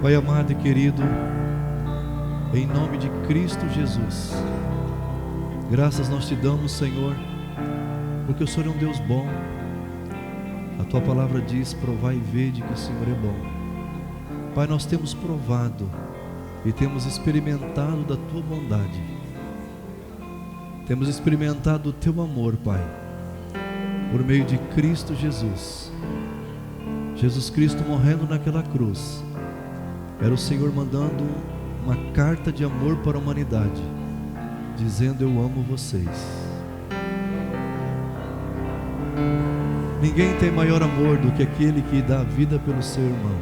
Pai amado e querido, em nome de Cristo Jesus, graças nós te damos, Senhor, porque o Senhor é um Deus bom. A tua palavra diz: provai e vede que o Senhor é bom. Pai, nós temos provado e temos experimentado da tua bondade, temos experimentado o teu amor, Pai, por meio de Cristo Jesus. Jesus Cristo morrendo naquela cruz, era o Senhor mandando uma carta de amor para a humanidade, dizendo: eu amo vocês. Ninguém tem maior amor do que aquele que dá a vida pelo seu irmão.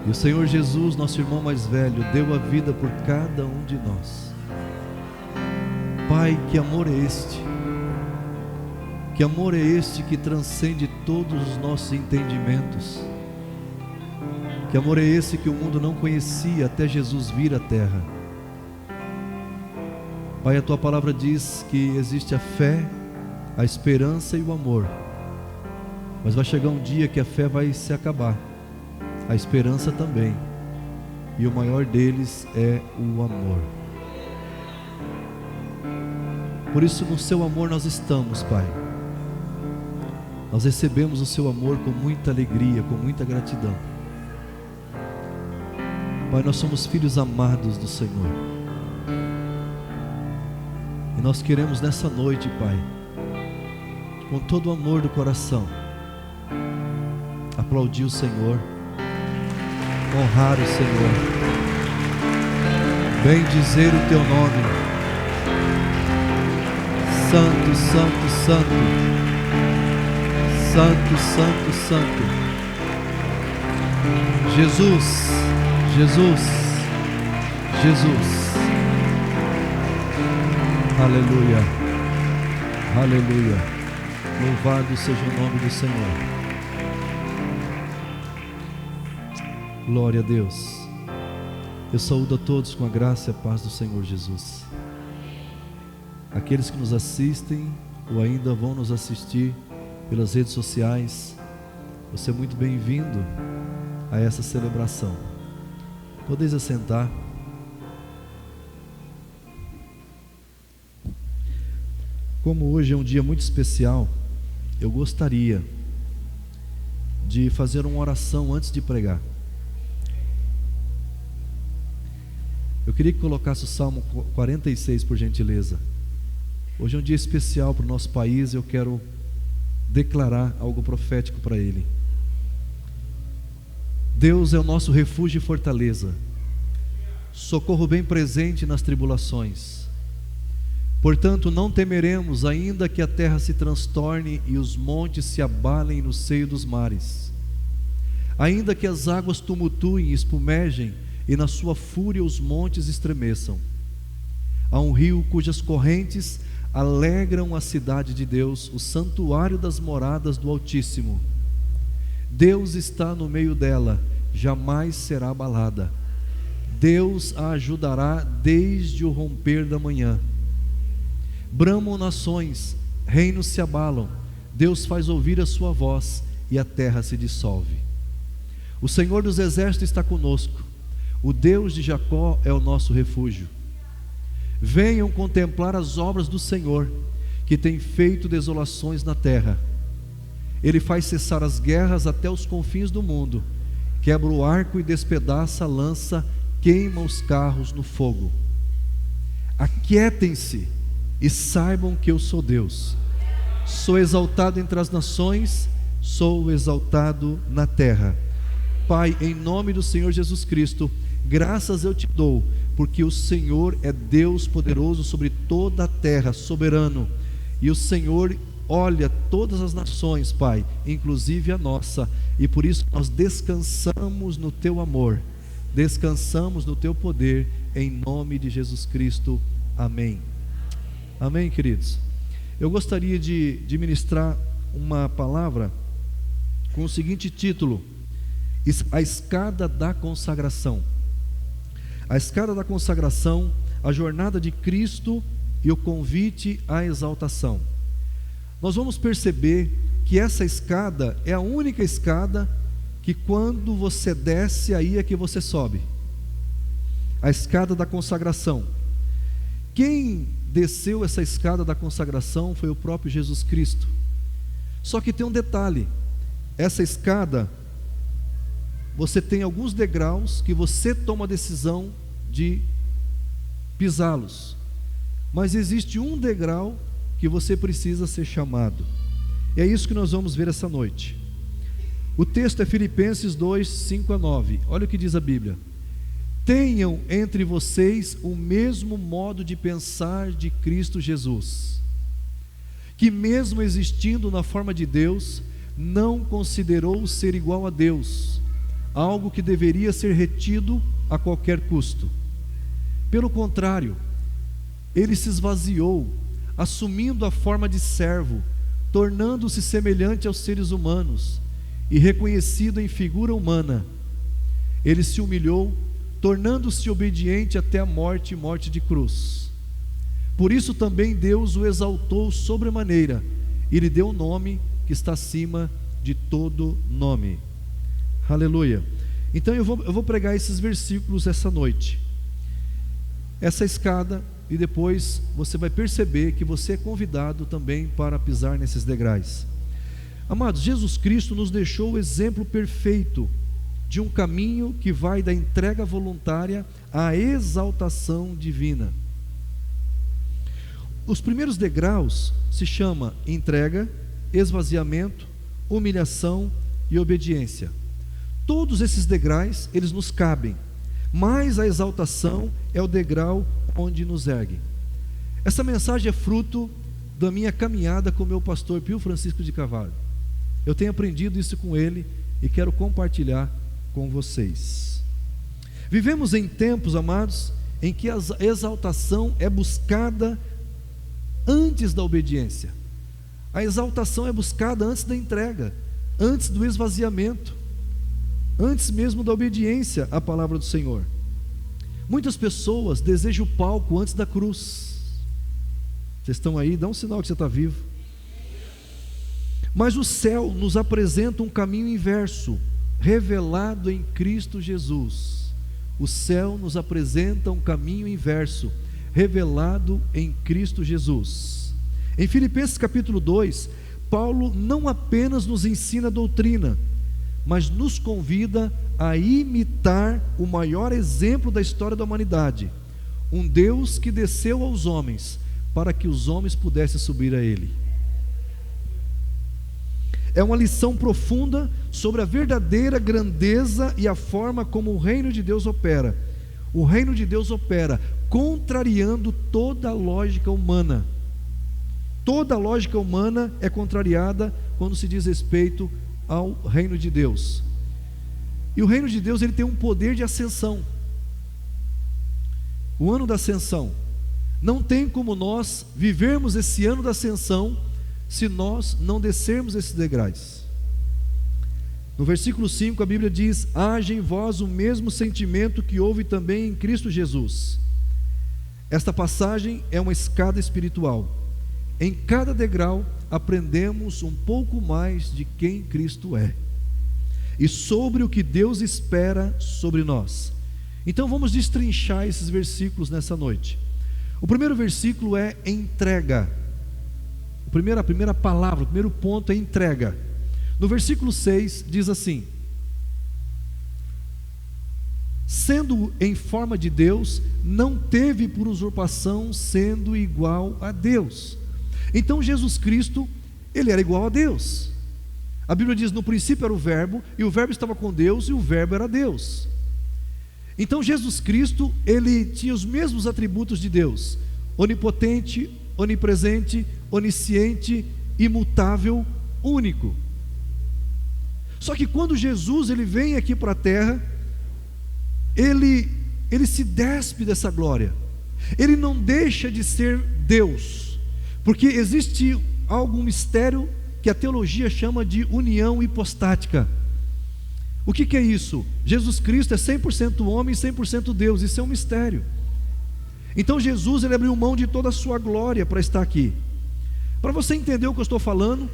E o Senhor Jesus, nosso irmão mais velho, deu a vida por cada um de nós. Pai, que amor é este? Que amor é este que transcende todos os nossos entendimentos? Que amor é esse que o mundo não conhecia até Jesus vir à terra? Pai, a tua palavra diz que existe a fé, a esperança e o amor. Mas vai chegar um dia que a fé vai se acabar, a esperança também, e o maior deles é o amor. Por isso, no seu amor nós estamos, Pai. Nós recebemos o seu amor com muita alegria, com muita gratidão. Pai, nós somos filhos amados do Senhor, e nós queremos nessa noite, Pai, com todo o amor do coração, aplaudir o Senhor, honrar o Senhor, bendizer o teu nome. Santo, santo, santo, santo, santo, santo. Jesus, Jesus, Jesus. Aleluia, aleluia. Louvado seja o nome do Senhor. Glória a Deus. Eu saúdo a todos com a graça e a paz do Senhor Jesus. Aqueles que nos assistem ou ainda vão nos assistir pelas redes sociais, você é muito bem-vindo a essa celebração. Podeis assentar. Como hoje é um dia muito especial, eu gostaria de fazer uma oração antes de pregar. Eu queria que colocasse o Salmo 46, por gentileza. Hoje é um dia especial para o nosso país, eu quero declarar algo profético para ele. Deus é o nosso refúgio e fortaleza, socorro bem presente nas tribulações. Portanto, não temeremos, ainda que a terra se transtorne e os montes se abalem no seio dos mares, ainda que as águas tumultuem e espumejem, e na sua fúria os montes estremeçam. Há um rio cujas correntes alegram a cidade de Deus, o santuário das moradas do Altíssimo. Deus está no meio dela, jamais será abalada. Deus a ajudará desde o romper da manhã. Bramam nações, reinos se abalam, Deus faz ouvir a sua voz e a terra se dissolve. O Senhor dos exércitos está conosco, o Deus de Jacó é o nosso refúgio. Venham contemplar as obras do Senhor, que tem feito desolações na terra. Ele faz cessar as guerras até os confins do mundo, quebra o arco e despedaça a lança, queima os carros no fogo. Aquietem-se e saibam que eu sou Deus. Sou exaltado entre as nações, sou exaltado na terra. Pai, em nome do Senhor Jesus Cristo, graças eu te dou, porque o Senhor é Deus poderoso sobre toda a terra, soberano. E o Senhor olha todas as nações, Pai, inclusive a nossa, e por isso nós descansamos no teu amor, descansamos no teu poder, em nome de Jesus Cristo. Amém. Amém, queridos. Eu gostaria de ministrar uma palavra com o seguinte título: a escada da consagração. A escada da consagração, a jornada de Cristo e o convite à exaltação. Nós vamos perceber que essa escada é a única escada que quando você desce, aí é que você sobe. A escada da consagração. Quem desceu essa escada da consagração foi o próprio Jesus Cristo. Só que tem um detalhe: essa escada, você tem alguns degraus que você toma a decisão de pisá-los, mas existe um degrau que você precisa ser chamado. É isso que nós vamos ver essa noite. O texto é Filipenses 2, 5 a 9. Olha o que diz a Bíblia: tenham entre vocês o mesmo modo de pensar de Cristo Jesus, que mesmo existindo na forma de Deus, não considerou ser igual a Deus algo que deveria ser retido a qualquer custo. Pelo contrário, ele se esvaziou, assumindo a forma de servo, tornando-se semelhante aos seres humanos, e reconhecido em figura humana, ele se humilhou, tornando-se obediente até a morte e morte de cruz. Por isso também Deus o exaltou sobremaneira, e lhe deu o nome que está acima de todo nome. Aleluia. Então eu vou pregar esses versículos essa noite, essa escada, e depois você vai perceber que você é convidado também para pisar nesses degraus. Amados, Jesus Cristo nos deixou o exemplo perfeito de um caminho que vai da entrega voluntária à exaltação divina. Os primeiros degraus se chama entrega, esvaziamento, humilhação e obediência. Todos esses degraus, eles nos cabem, mas a exaltação é o degrau onde nos ergue. Essa mensagem é fruto da minha caminhada com o meu pastor Pio Francisco de Carvalho. Eu tenho aprendido isso com ele e quero compartilhar com vocês. Vivemos em tempos, amados, em que a exaltação é buscada antes da obediência. A exaltação é buscada antes da entrega, antes do esvaziamento, antes mesmo da obediência à palavra do Senhor. Muitas pessoas desejam o palco antes da cruz. Vocês estão aí? Dá um sinal que você está vivo. Mas o céu nos apresenta um caminho inverso, revelado em Cristo Jesus. O céu nos apresenta um caminho inverso, revelado em Cristo Jesus. Em Filipenses capítulo 2, Paulo não apenas nos ensina a doutrina, mas nos convida a imitar o maior exemplo da história da humanidade, um Deus que desceu aos homens, para que os homens pudessem subir a Ele. É uma lição profunda sobre a verdadeira grandeza e a forma como o reino de Deus opera. O reino de Deus opera contrariando toda a lógica humana. Toda a lógica humana é contrariada quando se diz respeito ao reino de Deus. E o reino de Deus, ele tem um poder de ascensão. O ano da ascensão. Não tem como nós vivermos esse ano da ascensão se nós não descermos esses degraus. No versículo 5 a Bíblia diz: haja em vós o mesmo sentimento que houve também em Cristo Jesus. Esta passagem é uma escada espiritual. Em cada degrau aprendemos um pouco mais de quem Cristo é e sobre o que Deus espera sobre nós. Então vamos destrinchar esses versículos nessa noite. O primeiro versículo é entrega. A primeira palavra, o primeiro ponto é entrega. No versículo 6 diz assim: sendo em forma de Deus, não teve por usurpação sendo igual a Deus. Então Jesus Cristo, ele era igual a Deus. A Bíblia diz: no princípio era o verbo, e o verbo estava com Deus, e o verbo era Deus. Então Jesus Cristo, ele tinha os mesmos atributos de Deus: onipotente, onipresente, onisciente, imutável, único. Só que quando Jesus ele vem aqui para a terra, ele se despe dessa glória. Ele não deixa de ser Deus, porque existe algum mistério que a teologia chama de união hipostática. O que é isso? Jesus Cristo é 100% homem e 100% Deus. Isso é um mistério. Então Jesus, ele abriu mão de toda a sua glória para estar aqui. Para você entender o que eu estou falando,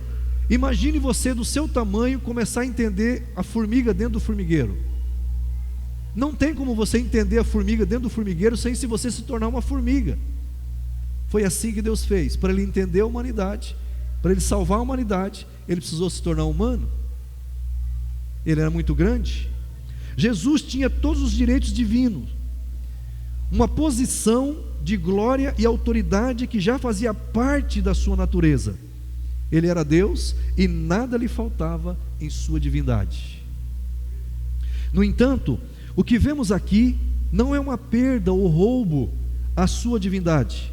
Imagine você do seu tamanho começar a entender a formiga dentro do formigueiro. Não tem como você entender a formiga dentro do formigueiro sem se você se tornar uma formiga. Foi assim que Deus fez. Para ele entender a humanidade, para ele salvar a humanidade, ele precisou se tornar humano. Ele era muito grande. Jesus tinha todos os direitos divinos, uma posição de glória e autoridade que já fazia parte da sua natureza. Ele era Deus e nada lhe faltava em sua divindade. No entanto, o que vemos aqui não é uma perda ou roubo à sua divindade,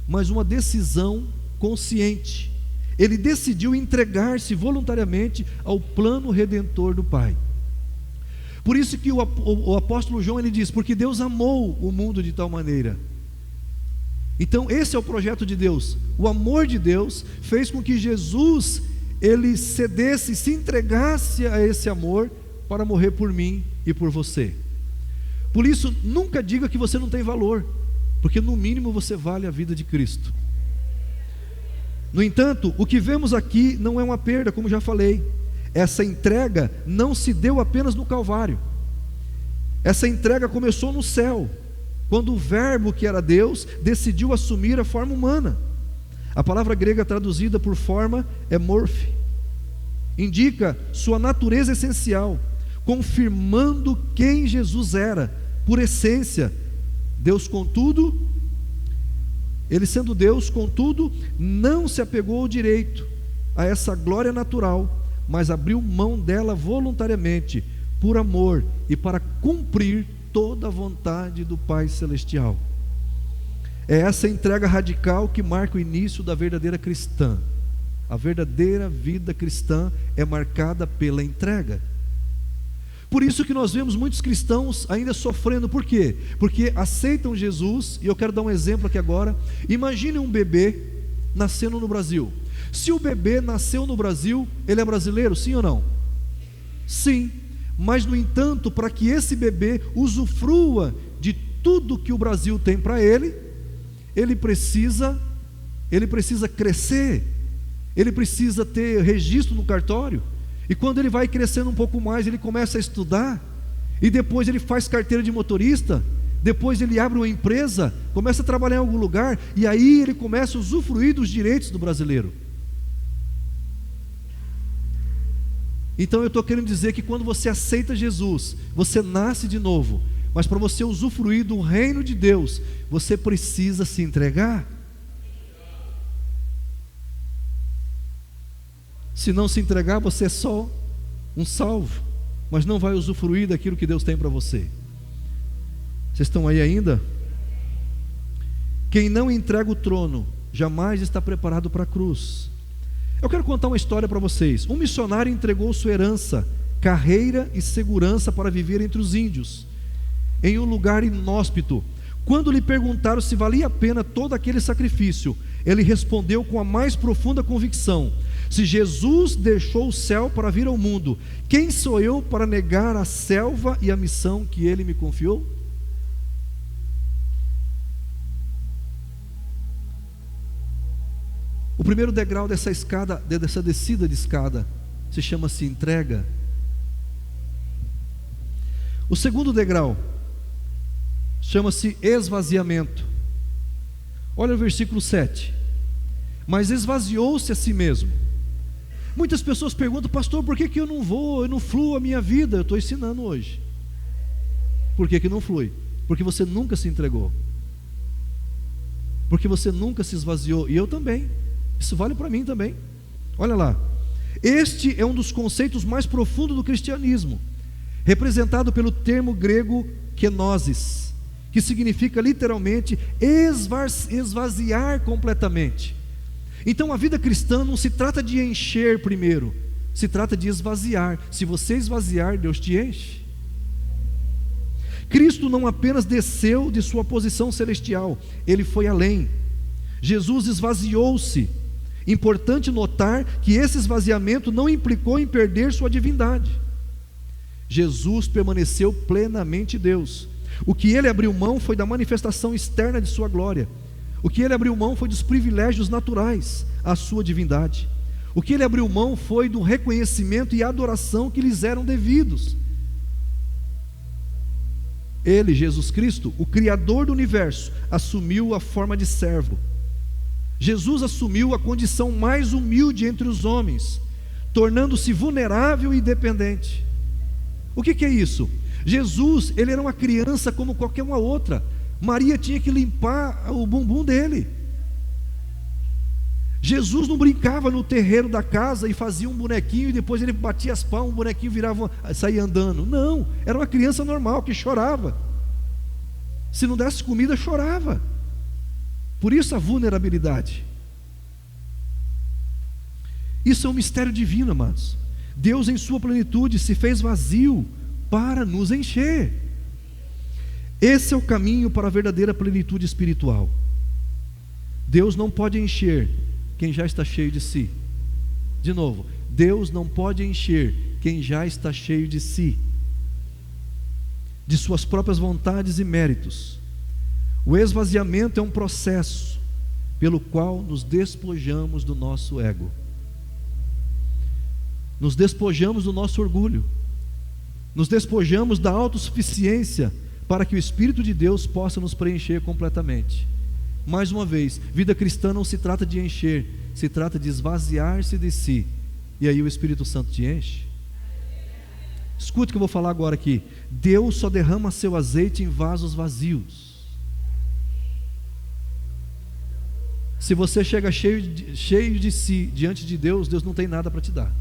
mas uma decisão consciente. Ele decidiu entregar-se voluntariamente ao plano redentor do Pai. Por isso que o apóstolo João ele diz, porque Deus amou o mundo de tal maneira. Então esse é o projeto de Deus. O amor de Deus fez com que Jesus ele cedesse, se entregasse a esse amor para morrer por mim e por você. Por isso nunca diga que você não tem valor, porque no mínimo você vale a vida de Cristo. No entanto, o que vemos aqui não é uma perda, como já falei. Essa entrega não se deu apenas no Calvário. Essa entrega começou no céu, quando o Verbo que era Deus decidiu assumir a forma humana. A palavra grega traduzida por forma é morphe, indica sua natureza essencial, confirmando quem Jesus era, por essência. Deus, contudo, ele sendo Deus, contudo, não se apegou ao direito, a essa glória natural, mas abriu mão dela voluntariamente, por amor e para cumprir toda a vontade do Pai Celestial. É essa entrega radical que marca o início da verdadeira cristã. A verdadeira vida cristã é marcada pela entrega. Por isso que nós vemos muitos cristãos ainda sofrendo. Por quê? Porque aceitam Jesus, e eu quero dar um exemplo aqui agora. Imagine um bebê nascendo no Brasil. Se o bebê nasceu no Brasil, ele é brasileiro, sim ou não? Sim, mas no entanto, para que esse bebê usufrua de tudo que o Brasil tem para ele, ele precisa crescer, ele precisa ter registro no cartório, e quando ele vai crescendo um pouco mais, ele começa a estudar, e depois ele faz carteira de motorista, depois ele abre uma empresa, começa a trabalhar em algum lugar, e aí ele começa a usufruir dos direitos do brasileiro. Então eu estou querendo dizer que quando você aceita Jesus, você nasce de novo, mas para você usufruir do reino de Deus, você precisa se entregar. Se não se entregar, você é só um salvo, mas não vai usufruir daquilo que Deus tem para você. Vocês estão aí ainda? Quem não entrega o trono, jamais está preparado para a cruz. Eu quero contar uma história para vocês. Um missionário entregou sua herança, carreira e segurança para viver entre os índios, em um lugar inóspito. Quando lhe perguntaram se valia a pena todo aquele sacrifício, ele respondeu com a mais profunda convicção: se Jesus deixou o céu para vir ao mundo, quem sou eu para negar a selva e a missão que ele me confiou? O primeiro degrau dessa escada, dessa descida de escada, se chama-se entrega. O segundo degrau chama-se esvaziamento. Olha o versículo 7. Mas esvaziou-se a si mesmo. Muitas pessoas perguntam: pastor, por que eu não fluo a minha vida? Eu estou ensinando hoje. Por que não flui? Porque você nunca se entregou, porque você nunca se esvaziou. E eu também. Isso vale para mim também. Olha lá, este é um dos conceitos mais profundos do cristianismo, representado pelo termo grego kenosis, que significa literalmente esvaziar completamente. Então a vida cristã não se trata de encher primeiro, se trata de esvaziar. Se você esvaziar, Deus te enche. Cristo não apenas desceu de sua posição celestial, ele foi além. Jesus esvaziou-se. Importante notar que esse esvaziamento não implicou em perder sua divindade. Jesus permaneceu plenamente Deus. O que ele abriu mão foi da manifestação externa de sua glória. O que ele abriu mão foi dos privilégios naturais à sua divindade. O que ele abriu mão foi do reconhecimento e adoração que lhes eram devidos. Ele, Jesus Cristo, o Criador do universo, assumiu a forma de servo. Jesus assumiu a condição mais humilde entre os homens, tornando-se vulnerável e dependente. O que é isso? Jesus, ele era uma criança como qualquer uma outra. Maria tinha que limpar o bumbum dele. Jesus não brincava no terreiro da casa e fazia um bonequinho e depois ele batia as palmas, o bonequinho virava, saía andando. Não, era uma criança normal que chorava. Se não desse comida, chorava. Por isso a vulnerabilidade. Isso é um mistério divino, amados. Deus em sua plenitude se fez vazio para nos encher. Esse é o caminho para a verdadeira plenitude espiritual. Deus não pode encher quem já está cheio de si. De novo, Deus não pode encher quem já está cheio de si, de suas próprias vontades e méritos. O esvaziamento é um processo pelo qual nos despojamos do nosso ego, nos despojamos do nosso orgulho, nos despojamos da autossuficiência para que o Espírito de Deus possa nos preencher completamente. Mais uma vez, vida cristã não se trata de encher, se trata de esvaziar-se de si, e aí o Espírito Santo te enche. Escute o que eu vou falar agora aqui. Deus só derrama seu azeite em vasos vazios. Se você chega cheio de si diante de Deus, Deus não tem nada para te dar,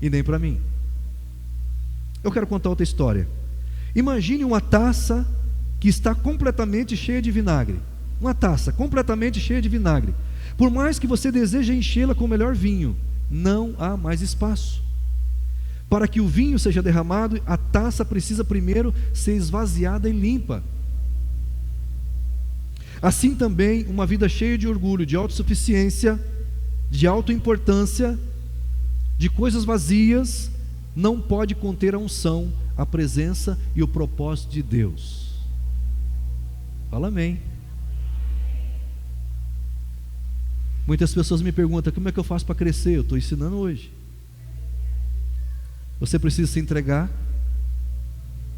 e nem para mim. Eu quero contar outra história. Imagine uma taça que está completamente cheia de vinagre. Uma taça completamente cheia de vinagre. Por mais que você deseje enchê-la com o melhor vinho, não há mais espaço. Para que o vinho seja derramado, a taça precisa primeiro ser esvaziada e limpa. Assim também, uma vida cheia de orgulho, de autossuficiência, de autoimportância, de coisas vazias, não pode conter a unção, a presença e o propósito de Deus. Fala amém. Muitas pessoas me perguntam: como é que eu faço para crescer? Eu estou ensinando hoje. Você precisa se entregar,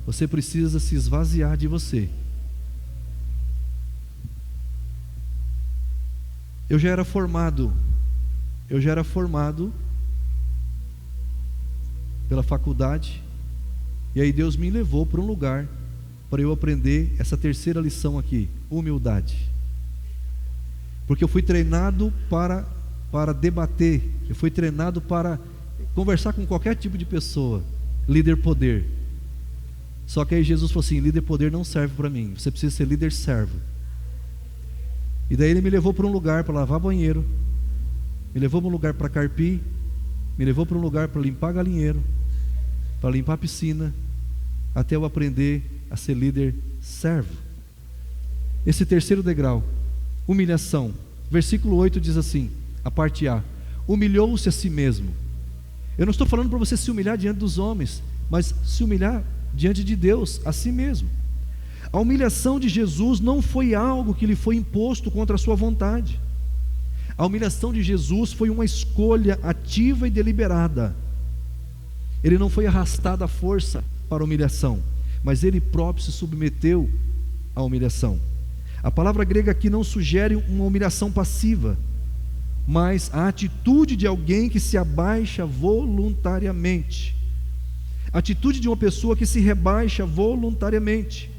você precisa se esvaziar de você. Eu já era formado pela faculdade, e aí Deus me levou para um lugar para eu aprender essa terceira lição aqui, humildade. Porque eu fui treinado para debater, eu fui treinado para conversar com qualquer tipo de pessoa, líder poder. Só que aí Jesus falou assim: líder poder não serve para mim, você precisa ser líder servo. E daí ele me levou para um lugar para lavar banheiro, me levou para um lugar para carpir, me levou para um lugar para limpar galinheiro, para limpar a piscina, até eu aprender a ser líder servo. Esse terceiro degrau, humilhação. Versículo 8 diz assim, a parte A: humilhou-se a si mesmo. Eu não estou falando para você se humilhar diante dos homens, mas se humilhar diante de Deus, a si mesmo. A humilhação de Jesus não foi algo que lhe foi imposto contra a sua vontade. A humilhação de Jesus foi uma escolha ativa e deliberada. Ele não foi arrastado à força para a humilhação, mas ele próprio se submeteu à humilhação. A palavra grega aqui não sugere uma humilhação passiva, mas a atitude de alguém que se abaixa voluntariamente. A atitude de uma pessoa que se rebaixa voluntariamente.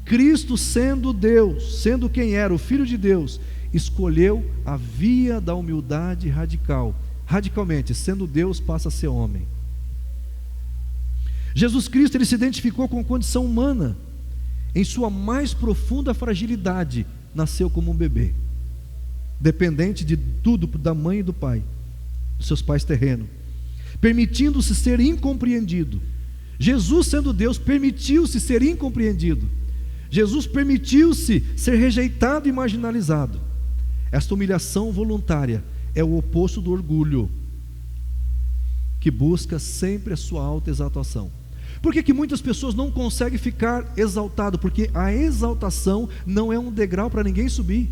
Cristo, sendo Deus, sendo quem era, o Filho de Deus, escolheu a via da humildade radicalmente, sendo Deus, passa a ser homem. Jesus Cristo, ele se identificou com a condição humana. Em sua mais profunda fragilidade, nasceu como um bebê, dependente de tudo da mãe e do pai, dos seus pais terrenos, permitindo-se ser incompreendido. Jesus, sendo Deus, permitiu-se ser incompreendido. Jesus permitiu-se ser rejeitado e marginalizado. Esta humilhação voluntária é o oposto do orgulho, que busca sempre a sua autoexaltação. Por que muitas pessoas não conseguem ficar exaltado? Porque a exaltação não é um degrau para ninguém subir.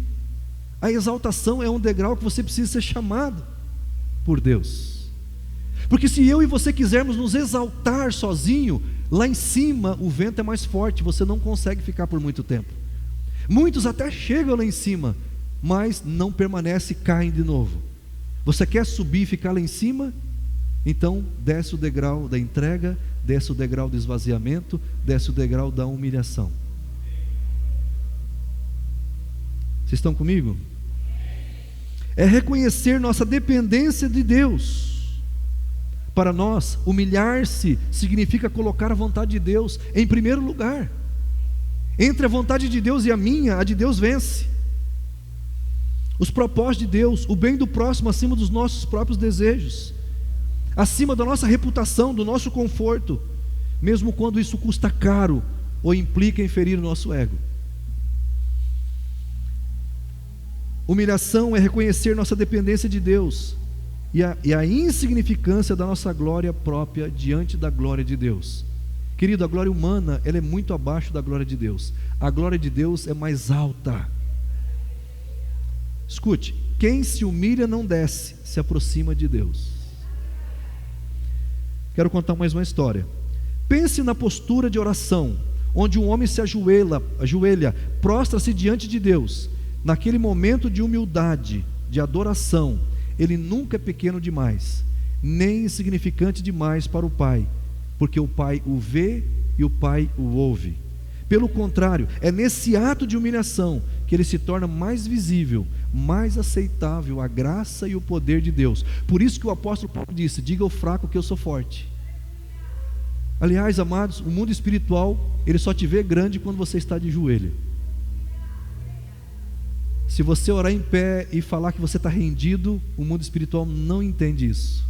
A exaltação é um degrau que você precisa ser chamado por Deus. Porque se eu e você quisermos nos exaltar sozinho, lá em cima o vento é mais forte, você não consegue ficar por muito tempo. Muitos até chegam lá em cima, mas não permanecem e caem de novo. Você quer subir e ficar lá em cima? Então desce o degrau da entrega, desce o degrau do esvaziamento, desce o degrau da humilhação. Vocês estão comigo? É reconhecer nossa dependência de Deus. Para nós, humilhar-se significa colocar a vontade de Deus em primeiro lugar. Entre a vontade de Deus e a minha, a de Deus vence. Os propósitos de Deus, o bem do próximo acima dos nossos próprios desejos, acima da nossa reputação, do nosso conforto, mesmo quando isso custa caro ou implica em ferir o nosso ego. Humilhação é reconhecer nossa dependência de Deus e a insignificância da nossa glória própria diante da glória de Deus. Querido, a glória humana, ela é muito abaixo da glória de Deus. A glória de Deus é mais alta. Escute, quem se humilha não desce, se aproxima de Deus. Quero contar mais uma história. Pense na postura de oração, onde um homem se ajoelha, prostra-se diante de Deus. Naquele momento de humildade, de adoração, ele nunca é pequeno demais, nem insignificante demais para o Pai, porque o Pai o vê e o Pai o ouve. Pelo contrário, é nesse ato de humilhação que ele se torna mais visível, mais aceitável a graça e o poder de Deus. Por isso que o apóstolo Paulo disse: diga ao fraco que eu sou forte. Aliás, amados, o mundo espiritual, ele só te vê grande quando você está de joelho. Se você orar em pé e falar que você está rendido, o mundo espiritual não entende isso.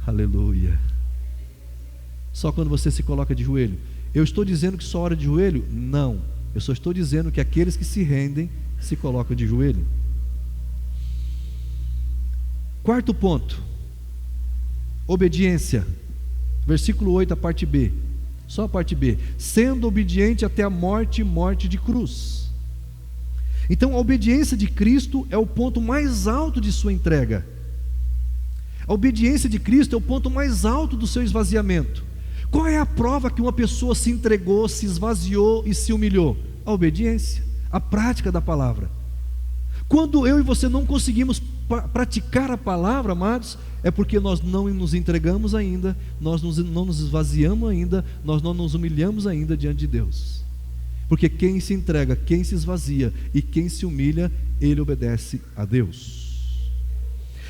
Aleluia. Só quando você se coloca de joelho. Eu estou dizendo que só ora de joelho? Não. Eu só estou dizendo que aqueles que se rendem se colocam de joelho. Quarto ponto: obediência. Versículo 8, a parte B. Só a parte B. Sendo obediente até a morte, morte de cruz. Então a obediência de Cristo é o ponto mais alto de sua entrega. A obediência de Cristo é o ponto mais alto do seu esvaziamento. Qual é a prova que uma pessoa se entregou, se esvaziou e se humilhou? A obediência, a prática da palavra. Quando eu e você não conseguimos praticar a palavra, amados, é porque nós não nos entregamos ainda, nós não nos esvaziamos ainda, nós não nos humilhamos ainda diante de Deus. Porque quem se entrega, quem se esvazia e quem se humilha, ele obedece a Deus.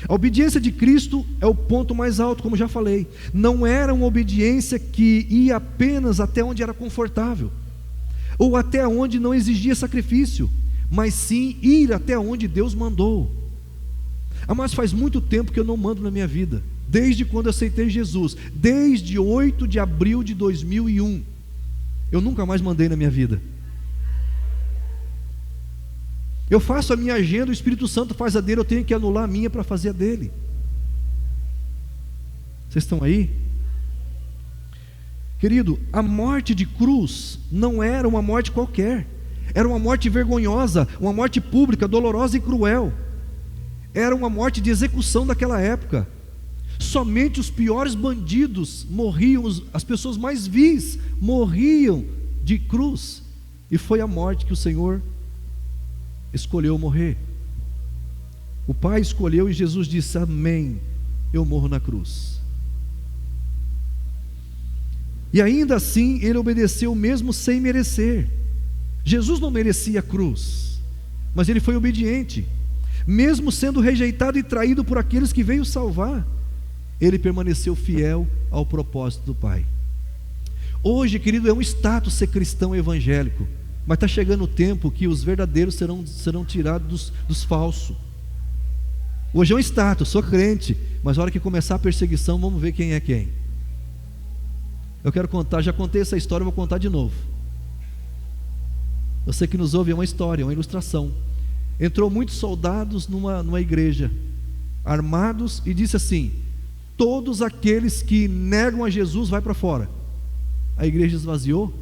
A obediência de Cristo é o ponto mais alto, como já falei. Não era uma obediência que ia apenas até onde era confortável, ou até onde não exigia sacrifício, mas sim ir até onde Deus mandou. Mas faz muito tempo que eu não mando na minha vida, desde quando eu aceitei Jesus, desde 8 de abril de 2001, eu nunca mais mandei na minha vida. Eu faço a minha agenda, o Espírito Santo faz a dele, eu tenho que anular a minha para fazer a dele. Vocês estão aí? Querido, a morte de cruz não era uma morte qualquer, era uma morte vergonhosa, uma morte pública, dolorosa e cruel. Era uma morte de execução daquela época. Somente os piores bandidos morriam, as pessoas mais vis morriam de cruz, e foi a morte que o Senhor escolheu morrer. O Pai escolheu e Jesus disse: amém, eu morro na cruz. E ainda assim ele obedeceu mesmo sem merecer. Jesus não merecia a cruz, mas ele foi obediente. Mesmo sendo rejeitado e traído por aqueles que veio salvar, ele permaneceu fiel ao propósito do Pai. Hoje, querido, é um status ser cristão evangélico, mas está chegando o tempo que os verdadeiros serão tirados dos falsos. Hoje é um status, sou crente, mas na hora que começar a perseguição, vamos ver quem é quem. Eu quero contar, já contei essa história, vou contar de novo. Você que nos ouve, é uma história, uma ilustração. Entrou muitos soldados numa igreja, armados, e disse assim: todos aqueles que negam a Jesus, vai para fora. A igreja esvaziou.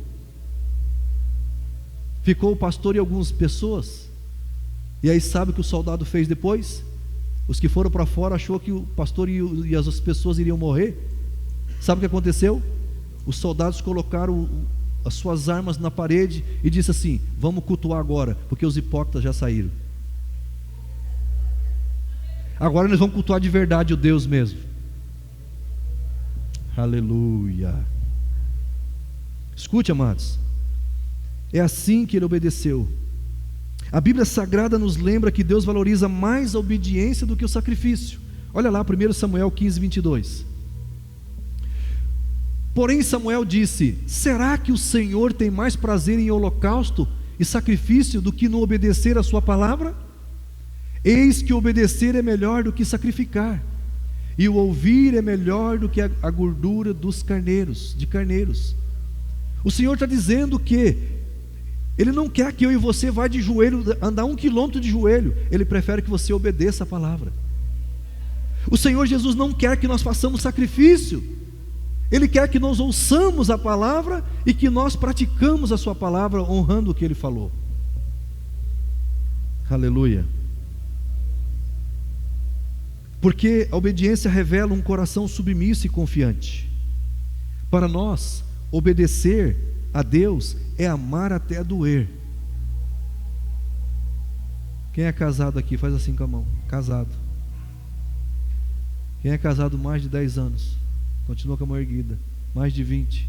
Ficou o pastor e algumas pessoas. E aí sabe o que o soldado fez depois? Os que foram para fora achou que o pastor e as pessoas iriam morrer. Sabe o que aconteceu? Os soldados colocaram as suas armas na parede e disse assim: vamos cultuar agora, porque os hipócritas já saíram. Agora nós vamos cultuar de verdade o Deus mesmo. Aleluia. Escute, amados, é assim que ele obedeceu. A Bíblia Sagrada nos lembra que Deus valoriza mais a obediência do que o sacrifício. Olha lá, 1 Samuel 15, 22. Porém Samuel disse: será que o Senhor tem mais prazer em holocausto e sacrifício do que no obedecer a sua palavra? Eis que obedecer é melhor do que sacrificar, e o ouvir é melhor do que a gordura dos carneiros. O Senhor está dizendo que Ele não quer que eu e você vá de joelho, andar 1 quilômetro de joelho. Ele prefere que você obedeça a palavra. O Senhor Jesus não quer que nós façamos sacrifício. Ele quer que nós ouçamos a palavra e que nós praticamos a sua palavra, honrando o que Ele falou. Aleluia. Porque a obediência revela um coração submisso e confiante. Para nós, obedecer a Deus é amar até doer. Quem é casado aqui, faz assim com a mão. Casado. Quem é casado mais de 10 anos, continua com a mão erguida. Mais de 20,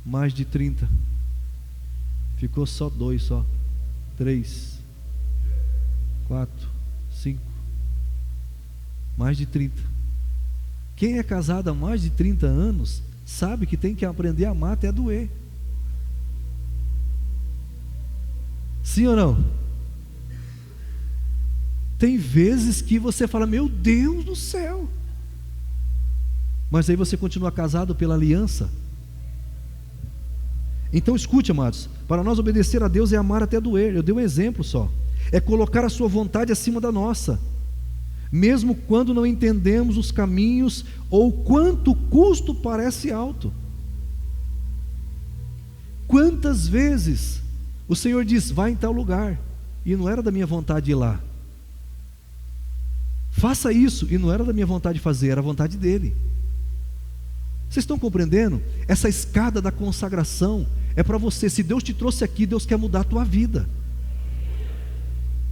mais de 30, ficou só 2, só 3, 4, 5, mais de 30. Quem é casado há mais de 30 anos sabe que tem que aprender a amar até doer. Sim ou não? Tem vezes que você fala: meu Deus do céu, mas aí você continua casado pela aliança. Então escute, amados, para nós obedecer a Deus é amar até doer. Eu dei um exemplo só. É colocar a sua vontade acima da nossa, mesmo quando não entendemos os caminhos ou quanto o custo parece alto. Quantas vezes o Senhor diz: vai em tal lugar, e não era da minha vontade ir lá. Faça isso, e não era da minha vontade fazer, era a vontade dele. Vocês estão compreendendo? Essa escada da consagração é para você. Se Deus te trouxe aqui, Deus quer mudar a tua vida.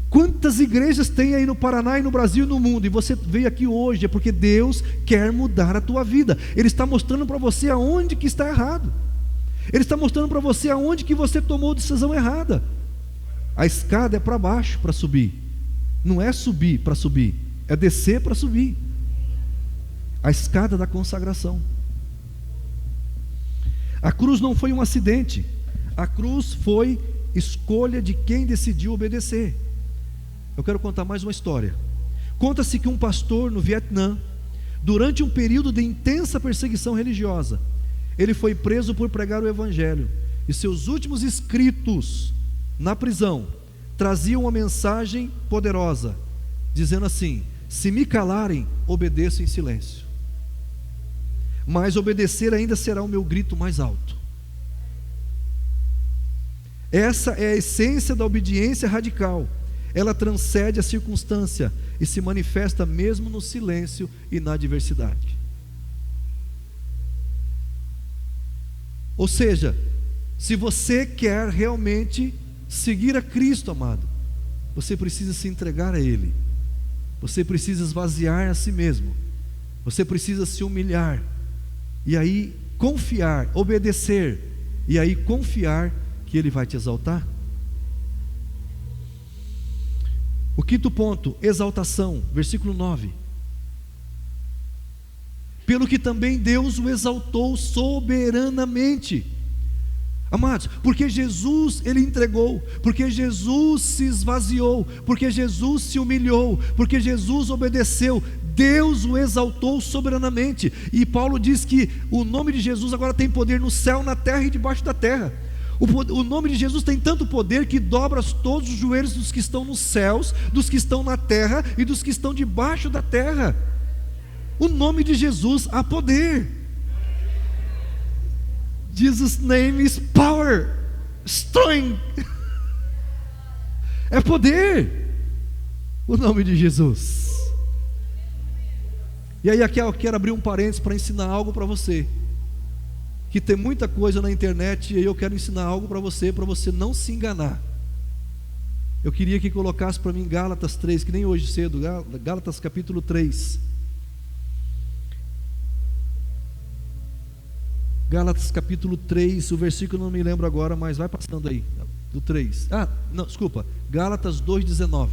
Quantas igrejas tem aí no Paraná e no Brasil e no mundo, e você veio aqui hoje, é porque Deus quer mudar a tua vida. Ele está mostrando para você aonde que está errado. Ele está mostrando para você aonde que você tomou decisão errada. A escada é para baixo para subir. Não é subir para subir, é descer para subir. A escada da consagração. A cruz não foi um acidente. A cruz foi escolha de quem decidiu obedecer. Eu quero contar mais uma história. Conta-se que um pastor no Vietnã, durante um período de intensa perseguição religiosa, ele foi preso por pregar o evangelho, e seus últimos escritos na prisão traziam uma mensagem poderosa, dizendo assim: se me calarem, obedeço em silêncio, mas obedecer ainda será o meu grito mais alto. Essa é a essência da obediência radical. Ela transcende a circunstância e se manifesta mesmo no silêncio e na adversidade. Ou seja, se você quer realmente seguir a Cristo, amado, você precisa se entregar a Ele. Você precisa esvaziar a si mesmo. Você precisa se humilhar. E aí confiar, obedecer. E aí confiar que Ele vai te exaltar. O quinto ponto, exaltação, versículo 9. Pelo que também Deus o exaltou soberanamente. Amados, porque Jesus, Ele entregou, porque Jesus se esvaziou, porque Jesus se humilhou, porque Jesus obedeceu, Deus o exaltou soberanamente. E Paulo diz que o nome de Jesus agora tem poder no céu, na terra e debaixo da terra. O nome de Jesus tem tanto poder que dobra todos os joelhos dos que estão nos céus, dos que estão na terra e dos que estão debaixo da terra. O nome de Jesus há poder. Jesus' name is power, strength. É poder. O nome de Jesus. E aí aqui eu quero abrir um parênteses para ensinar algo para você, que tem muita coisa na internet, e aí eu quero ensinar algo para você não se enganar. Eu queria que colocasse para mim Gálatas 3, que nem hoje cedo, Gálatas capítulo 3. Gálatas capítulo 3, o versículo não me lembro agora, mas vai passando aí, do 3. Não, desculpa, Gálatas 2,19.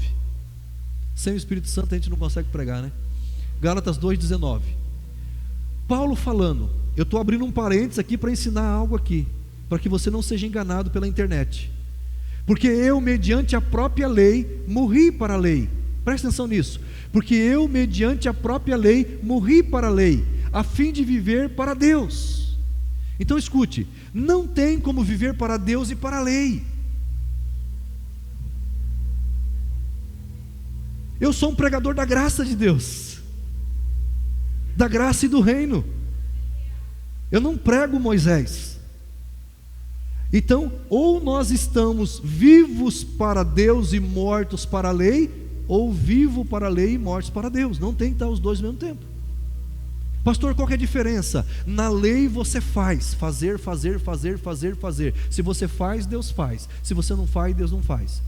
Sem o Espírito Santo a gente não consegue pregar, né? Gálatas 2,19. Paulo falando, eu estou abrindo um parênteses aqui para ensinar algo aqui, para que você não seja enganado pela internet. Porque eu, mediante a própria lei, morri para a lei. Presta atenção nisso. Porque eu, mediante a própria lei, morri para a lei, a fim de viver para Deus. Então escute, não tem como viver para Deus e para a lei. Eu sou um pregador da graça de Deus, da graça e do reino. Eu não prego Moisés. Então, ou nós estamos vivos para Deus e mortos para a lei, ou vivo para a lei e mortos para Deus. Não tem que estar os dois ao mesmo tempo. Pastor, qual que é a diferença? Na lei você faz, fazer. Se você faz, Deus faz. Se você não faz, Deus não faz.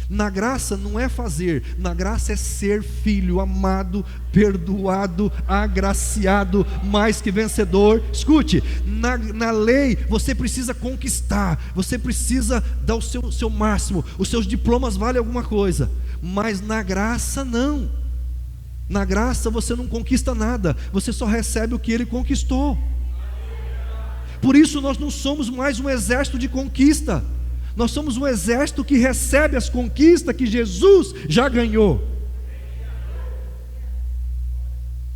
Na graça não é fazer, na graça é ser filho amado, perdoado, agraciado, mais que vencedor. Escute, na lei você precisa conquistar, você precisa dar o seu máximo, os seus diplomas valem alguma coisa, mas na graça não. Na graça você não conquista nada, você só recebe o que Ele conquistou. Por isso nós não somos mais um exército de conquista. Nós somos um exército que recebe as conquistas que Jesus já ganhou.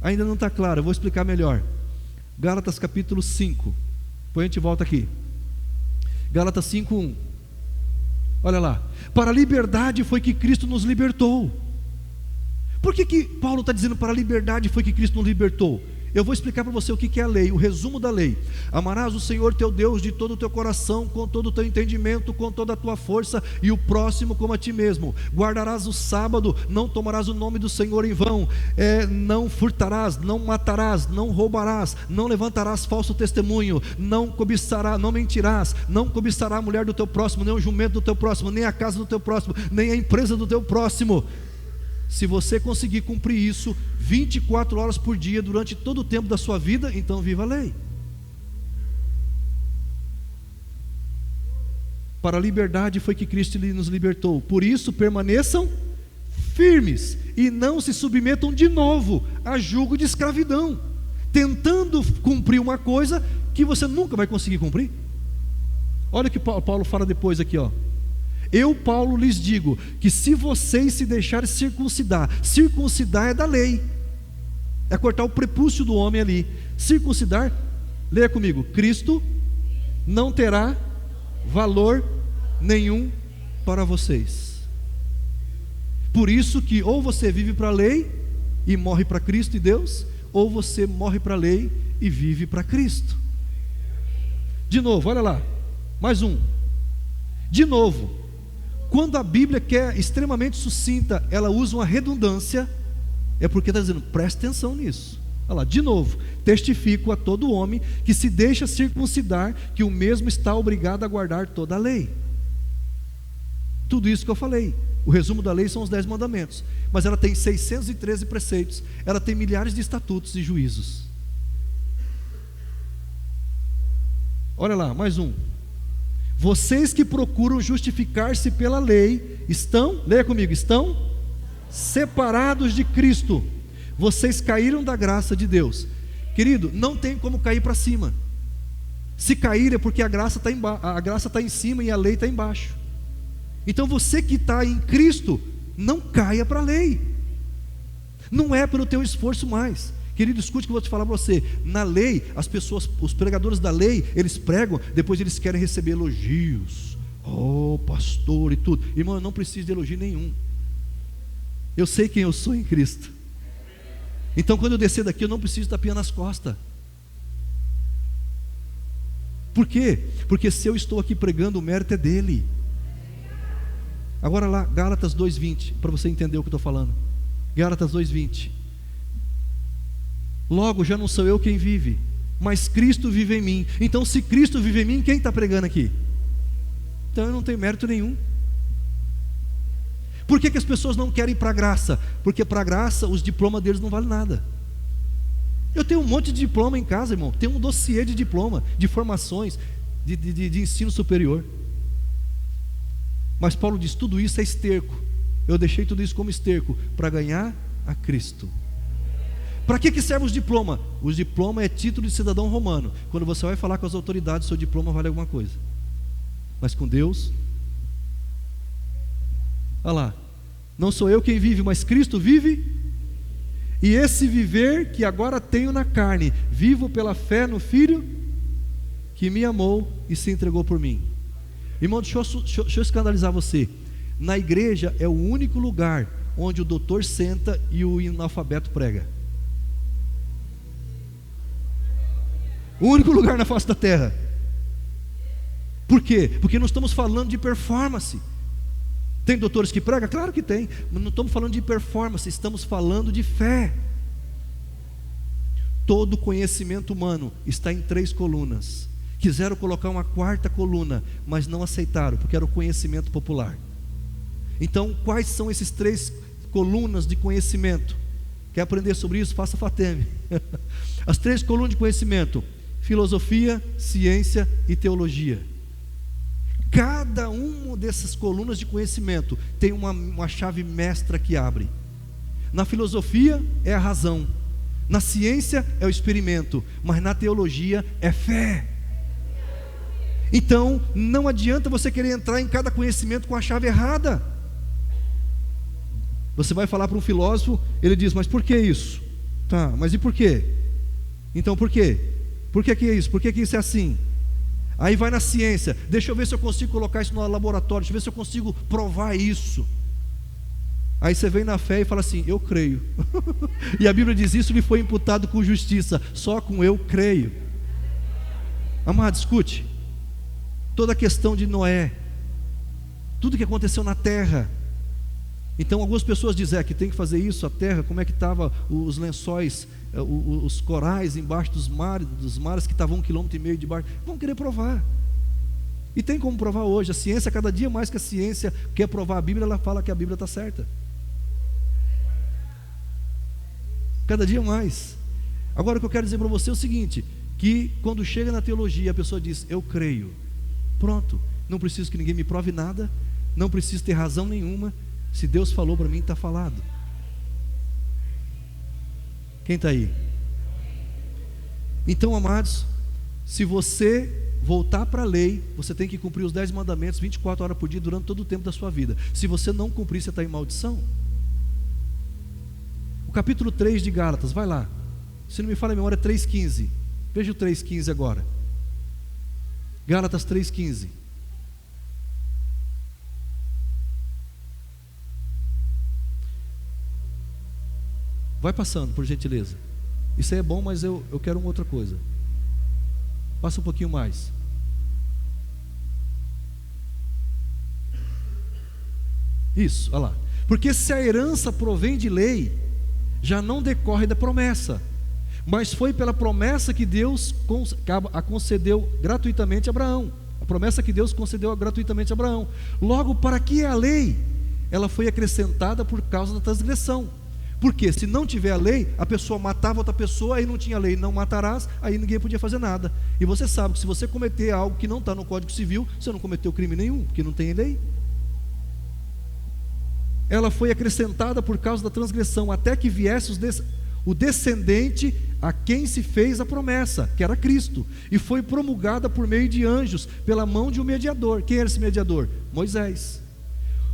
Ainda não está claro, eu vou explicar melhor. Gálatas capítulo 5. Depois a gente volta aqui. Gálatas 5:1. Olha lá. Para a liberdade foi que Cristo nos libertou. Por que Paulo está dizendo para a liberdade foi que Cristo nos libertou? Eu vou explicar para você o que é a lei, o resumo da lei. Amarás o Senhor teu Deus de todo o teu coração, com todo o teu entendimento, com toda a tua força, e o próximo como a ti mesmo. Guardarás o sábado, não tomarás o nome do Senhor em vão, não furtarás, não matarás, não roubarás, não levantarás falso testemunho, não cobiçarás, não mentirás, não cobiçarás a mulher do teu próximo, nem o jumento do teu próximo, nem a casa do teu próximo, nem a empresa do teu próximo. Se você conseguir cumprir isso 24 horas por dia, durante todo o tempo da sua vida, então viva a lei. Para a liberdade foi que Cristo nos libertou. Por isso permaneçam firmes e não se submetam de novo a jugo de escravidão, tentando cumprir uma coisa que você nunca vai conseguir cumprir. Olha o que Paulo fala depois aqui, ó. Eu, Paulo, lhes digo que se vocês se deixarem circuncidar, circuncidar é da lei, é cortar o prepúcio do homem ali. Circuncidar, leia comigo, Cristo não terá valor nenhum para vocês. Por isso que ou você vive para a lei e morre para Cristo e Deus, ou você morre para a lei e vive para Cristo. De novo, olha lá, mais um. De novo, quando a Bíblia, que é extremamente sucinta, ela usa uma redundância, é porque está dizendo, presta atenção nisso. Olha lá, de novo, testifico a todo homem que se deixa circuncidar, que o mesmo está obrigado a guardar toda a lei. Tudo isso que eu falei, o resumo da lei são os 10 mandamentos, mas ela tem 613 preceitos, ela tem milhares de estatutos e juízos. Olha lá, mais um. Vocês que procuram justificar-se pela lei, estão, leia comigo, estão separados de Cristo. Vocês caíram da graça de Deus. Querido, não tem como cair para cima. Se cair é porque a graça está em cima e a lei está embaixo. Então você que está em Cristo, não caia para a lei. Não é pelo teu esforço mais. Querido, escute o que eu vou te falar para você. Na lei, as pessoas, os pregadores da lei, eles pregam, depois eles querem receber elogios. Oh, pastor e tudo. Irmão, eu não preciso de elogio nenhum. Eu sei quem eu sou em Cristo. Então quando eu descer daqui, eu não preciso de tapinha nas costas. Por quê? Porque se eu estou aqui pregando, o mérito é dele. Agora lá, Gálatas 2:20, para você entender o que eu estou falando. Gálatas 2:20. Logo já não sou eu quem vive, mas Cristo vive em mim. Então se Cristo vive em mim, quem está pregando aqui? Então eu não tenho mérito nenhum. Por que as pessoas não querem ir para a graça? Porque para a graça os diplomas deles não valem nada. Eu tenho um monte de diploma em casa, irmão. Tenho um dossiê de diploma, de formações, de ensino superior. Mas Paulo diz, tudo isso é esterco. Eu deixei tudo isso como esterco para ganhar a Cristo. Para que servem os diplomas? Os diplomas é título de cidadão romano. Quando você vai falar com as autoridades, seu diploma vale alguma coisa. Mas com Deus, olha lá, não sou eu quem vive, mas Cristo vive. E esse viver que agora tenho na carne, vivo pela fé no Filho que me amou e se entregou por mim. Irmão, deixa eu escandalizar você. Na igreja é o único lugar onde o doutor senta e o analfabeto prega. O único lugar na face da terra. Por quê? Porque não estamos falando de performance. Tem doutores que pregam? Claro que tem, mas não estamos falando de performance, estamos falando de fé. Todo conhecimento humano está em 3 colunas. Quiseram colocar uma 4ª coluna, mas não aceitaram, porque era o conhecimento popular. Então, quais são esses 3 colunas de conhecimento? Quer aprender sobre isso? Faça FATEM. As 3 colunas de conhecimento: filosofia, ciência e teologia. Cada uma dessas colunas de conhecimento tem uma chave mestra que abre. Na filosofia é a razão, na ciência é o experimento, mas na teologia é fé. Então não adianta você querer entrar em cada conhecimento com a chave errada. Você vai falar para um filósofo, ele diz, mas por que isso? Tá, mas e por quê? Então por quê? Por que é isso? Por que isso é assim? Aí vai na ciência, deixa eu ver se eu consigo colocar isso no laboratório, deixa eu ver se eu consigo provar isso. Aí você vem na fé e fala assim, eu creio. E a Bíblia diz, isso lhe foi imputado com justiça, só com eu creio. Amado, escute, toda a questão de Noé, tudo que aconteceu na terra. Então algumas pessoas dizem que tem que fazer isso, a terra, como é que estava os lençóis, os corais embaixo dos mares que estavam 1,5 km debaixo. Vão querer provar. E tem como provar hoje. A ciência, cada dia mais que a ciência quer provar a Bíblia, ela fala que a Bíblia está certa. Cada dia mais. Agora o que eu quero dizer para você é o seguinte, que quando chega na teologia a pessoa diz, eu creio. Pronto, não preciso que ninguém me prove nada, não preciso ter razão nenhuma. Se Deus falou para mim, está falado. Quem está aí? Então, amados, se você voltar para a lei, você tem que cumprir os 10 mandamentos 24 horas por dia durante todo o tempo da sua vida. Se você não cumprir, você está em maldição. O capítulo 3 de Gálatas, vai lá. Se não me falha a memória, é 3,15. Veja o 3,15 agora. Gálatas 3,15. Vai passando, por gentileza. Isso aí é bom, mas eu quero uma outra coisa. Passa um pouquinho mais. Isso, olha lá. Porque se a herança provém de lei, já não decorre da promessa, mas foi pela promessa que Deus a concedeu gratuitamente a Abraão. A promessa que Deus concedeu gratuitamente a Abraão. Logo, para que é a lei? Ela foi acrescentada por causa da transgressão. Porque se não tiver a lei, a pessoa matava outra pessoa, aí não tinha lei, não matarás, aí ninguém podia fazer nada. E você sabe que se você cometer algo que não está no Código Civil, você não cometeu crime nenhum, porque não tem lei. Ela foi acrescentada por causa da transgressão, até que viesse o descendente a quem se fez a promessa, que era Cristo, e foi promulgada por meio de anjos, pela mão de um mediador. Quem era esse mediador? Moisés.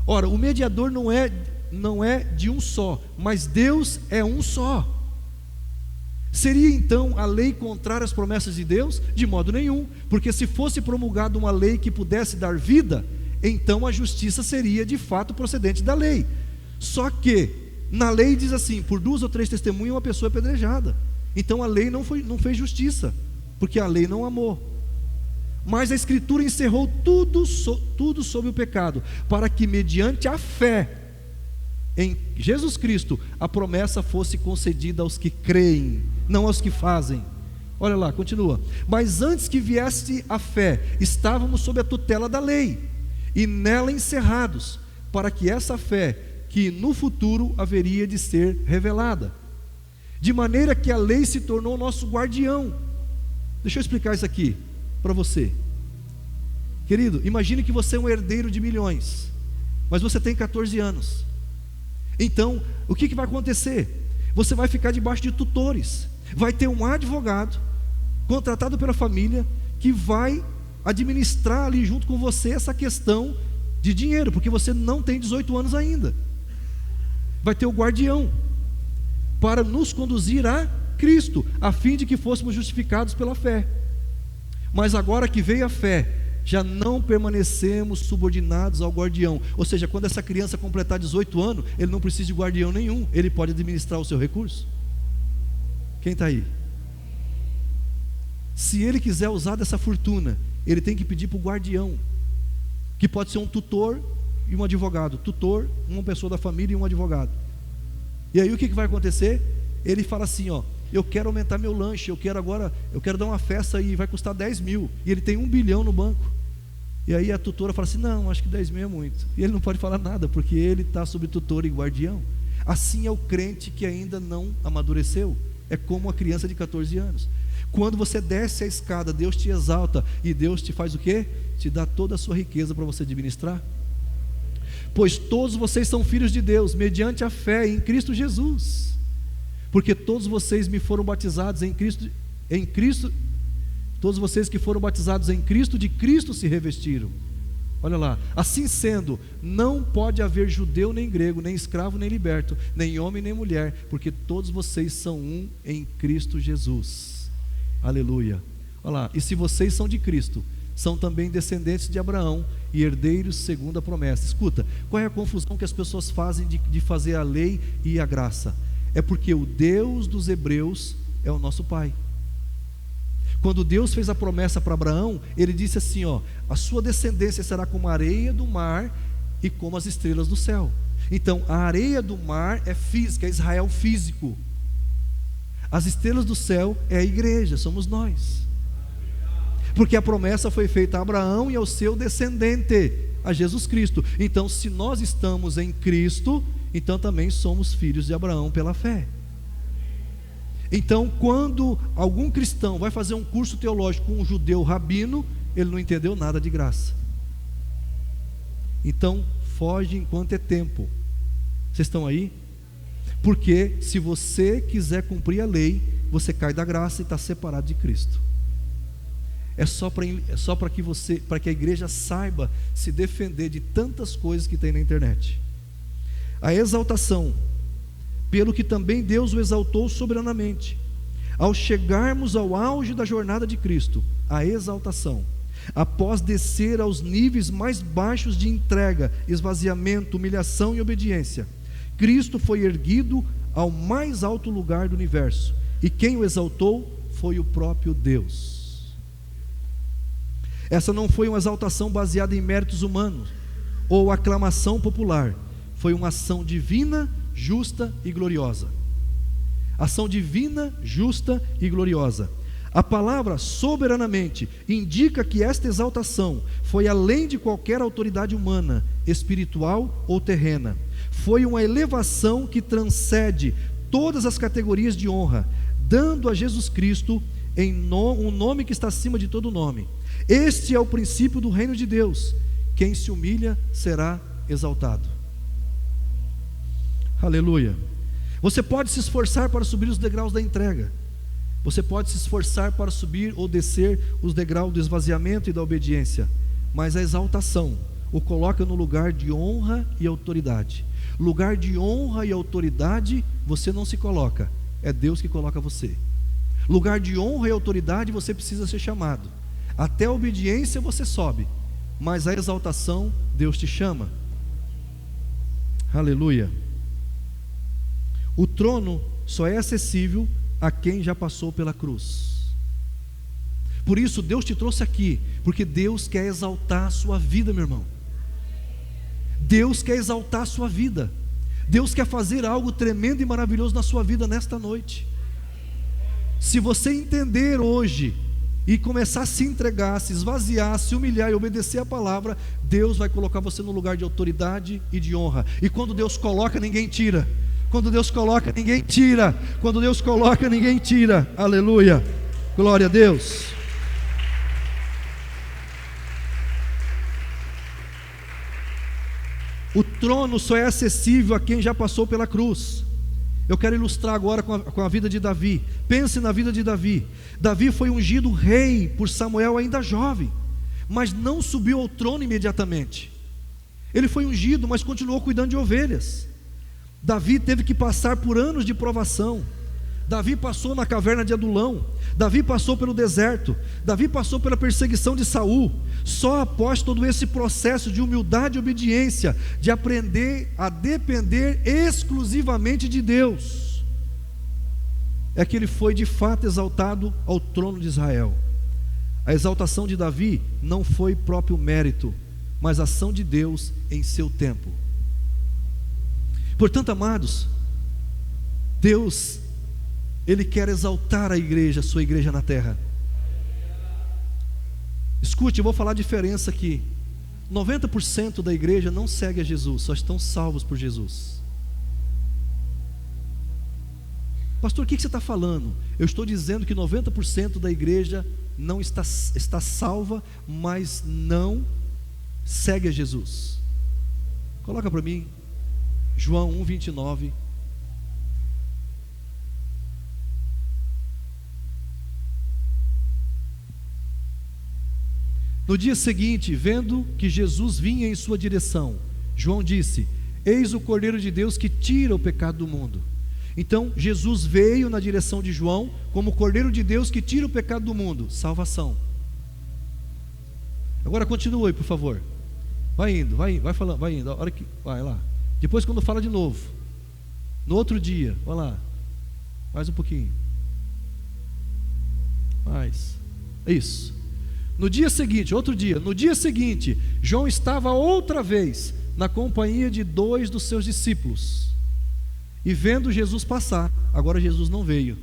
Ora, o mediador não é de um só, mas Deus é um só. Seria então a lei contrária às promessas de Deus? De modo nenhum, porque se fosse promulgada uma lei que pudesse dar vida, então a justiça seria de fato procedente da lei. Só que na lei diz assim, por 2 ou 3 testemunhas uma pessoa é apedrejada. Então a lei não fez justiça, porque a lei não amou. Mas a Escritura encerrou tudo sobre o pecado, para que mediante a fé em Jesus Cristo, a promessa fosse concedida aos que creem, não aos que fazem. Olha lá, continua. Mas antes que viesse a fé, estávamos sob a tutela da lei, e nela encerrados, para que essa fé, que no futuro haveria de ser revelada, de maneira que a lei se tornou nosso guardião. Deixa eu explicar isso aqui para você. Querido, imagine que você é um herdeiro de milhões, mas você tem 14 anos. Então, o que vai acontecer? Você vai ficar debaixo de tutores. Vai ter um advogado contratado pela família que vai administrar ali junto com você essa questão de dinheiro, porque você não tem 18 anos ainda. Vai ter o guardião para nos conduzir a Cristo, a fim de que fôssemos justificados pela fé. Mas agora que veio a fé, já não permanecemos subordinados ao guardião. Ou seja, quando essa criança completar 18 anos, ele não precisa de guardião nenhum, ele pode administrar o seu recurso. Quem está aí? Se ele quiser usar dessa fortuna, ele tem que pedir para o guardião, que pode ser um tutor e um advogado. Tutor, uma pessoa da família e um advogado. E aí o que vai acontecer? Ele fala assim, ó: eu quero aumentar meu lanche, eu quero dar uma festa e vai custar 10 mil, e ele tem 1 bilhão no banco. E aí a tutora fala assim: não, acho que 10 mil é muito. E ele não pode falar nada, porque ele está sob tutor e guardião. Assim é o crente que ainda não amadureceu. É como a criança de 14 anos. Quando você desce a escada, Deus te exalta, e Deus te faz o quê? Te dá toda a sua riqueza para você administrar. Pois todos vocês são filhos de Deus, mediante a fé em Cristo Jesus. Porque todos vocês me foram batizados em Cristo, todos vocês que foram batizados em Cristo, de Cristo se revestiram. Olha lá, assim sendo, não pode haver judeu nem grego, nem escravo nem liberto, nem homem nem mulher, porque todos vocês são um em Cristo Jesus. Aleluia. Olha lá, e se vocês são de Cristo, são também descendentes de Abraão e herdeiros segundo a promessa. Escuta, qual é a confusão que as pessoas fazem de fazer a lei e a graça? É porque o Deus dos hebreus é o nosso Pai. Quando Deus fez a promessa para Abraão, Ele disse assim, ó: a sua descendência será como a areia do mar e como as estrelas do céu. Então, a areia do mar é física, é Israel físico. As estrelas do céu é a igreja, somos nós. Porque a promessa foi feita a Abraão e ao seu descendente, a Jesus Cristo. Então, se nós estamos em Cristo, então também somos filhos de Abraão pela fé. Então, quando algum cristão vai fazer um curso teológico com um judeu rabino, ele não entendeu nada de graça. Então, foge enquanto é tempo. Vocês estão aí? Porque se você quiser cumprir a lei, você cai da graça e está separado de Cristo. É só para que a igreja saiba se defender de tantas coisas que tem na internet. A exaltação, pelo que também Deus o exaltou soberanamente. Ao chegarmos ao auge da jornada de Cristo, a exaltação, após descer aos níveis mais baixos de entrega, esvaziamento, humilhação e obediência, Cristo foi erguido ao mais alto lugar do universo, e quem o exaltou foi o próprio Deus. Essa não foi uma exaltação baseada em méritos humanos ou aclamação popular, foi uma ação divina, justa e gloriosa. Ação divina, justa e gloriosa. A palavra soberanamente indica que esta exaltação foi além de qualquer autoridade humana, espiritual ou terrena. Foi uma elevação que transcende todas as categorias de honra, dando a Jesus Cristo um nome que está acima de todo nome. Este é o princípio do reino de Deus: quem se humilha será exaltado. Aleluia. Você pode se esforçar para subir os degraus da entrega, você pode se esforçar para subir ou descer os degraus do esvaziamento e da obediência, mas a exaltação o coloca no lugar de honra e autoridade. Lugar de honra e autoridade você não se coloca, é Deus que coloca você. Lugar de honra e autoridade você precisa ser chamado. Até a obediência você sobe, mas a exaltação Deus te chama. Aleluia. O trono só é acessível a quem já passou pela cruz. Por isso Deus te trouxe aqui, porque Deus quer exaltar a sua vida, meu irmão. Deus quer exaltar a sua vida. Deus quer fazer algo tremendo e maravilhoso na sua vida nesta noite. Se você entender hoje e começar a se entregar, se esvaziar, se humilhar e obedecer a palavra, Deus vai colocar você no lugar de autoridade e de honra. E quando Deus coloca, ninguém tira. Quando Deus coloca, ninguém tira. Quando Deus coloca, ninguém tira. Aleluia. Glória a Deus. O trono só é acessível a quem já passou pela cruz. Eu quero ilustrar agora com a vida de Davi. Pense na vida de Davi. Davi foi ungido rei por Samuel ainda jovem, mas não subiu ao trono imediatamente. Ele foi ungido, mas continuou cuidando de ovelhas. Davi teve que passar por anos de provação. Davi passou na caverna de Adulão. Davi passou pelo deserto. Davi passou pela perseguição de Saul. Só após todo esse processo de humildade e obediência, de aprender a depender exclusivamente de Deus, é que ele foi de fato exaltado ao trono de Israel. A exaltação de Davi não foi próprio mérito, mas ação de Deus em seu tempo. Portanto, amados, Deus, Ele quer exaltar a igreja, a sua igreja na terra. Escute, eu vou falar a diferença aqui. 90% da igreja não segue a Jesus, só estão salvos por Jesus. Pastor, o que você está falando? Eu estou dizendo que 90% da igreja não está salva, mas não segue a Jesus. Coloca para mim João 1:29. No dia seguinte, vendo que Jesus vinha em sua direção, João disse: eis o Cordeiro de Deus que tira o pecado do mundo. Então Jesus veio na direção de João como o Cordeiro de Deus que tira o pecado do mundo. Salvação. Agora continua aí, por favor. Vai indo, vai falando, vai indo. A hora que vai lá. Depois, quando fala de novo, no outro dia, vai lá, mais um pouquinho, mais, isso. No dia seguinte, outro dia, no dia seguinte, João estava outra vez na companhia de 2 dos seus discípulos, e vendo Jesus passar, agora Jesus não veio,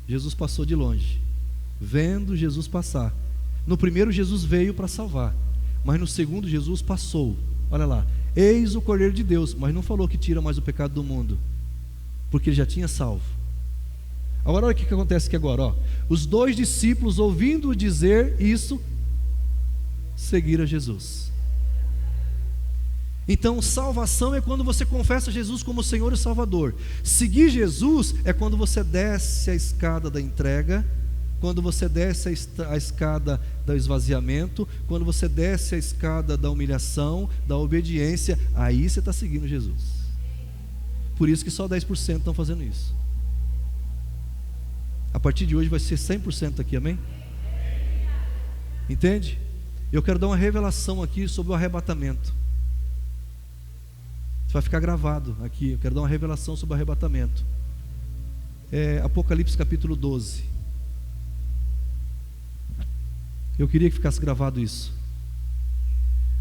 Jesus passou de longe, vendo Jesus passar. No primeiro Jesus veio para salvar, mas no segundo Jesus passou. Olha lá, eis o Cordeiro de Deus, mas não falou que tira mais o pecado do mundo, porque ele já tinha salvo. Agora olha o que acontece aqui agora, ó. Os 2 discípulos, ouvindo-o dizer isso, seguiram a Jesus. Então, salvação é quando você confessa Jesus como Senhor e Salvador. Seguir Jesus é quando você desce a escada da entrega, quando você desce a escada do esvaziamento, quando você desce a escada da humilhação, da obediência, aí você está seguindo Jesus. Por isso que só 10% estão fazendo isso. A partir de hoje vai ser 100% aqui, amém? Entende? Eu quero dar uma revelação aqui sobre o arrebatamento. Isso vai ficar gravado aqui. Eu quero dar uma revelação sobre o arrebatamento. Apocalipse capítulo 12. Eu queria que ficasse gravado isso.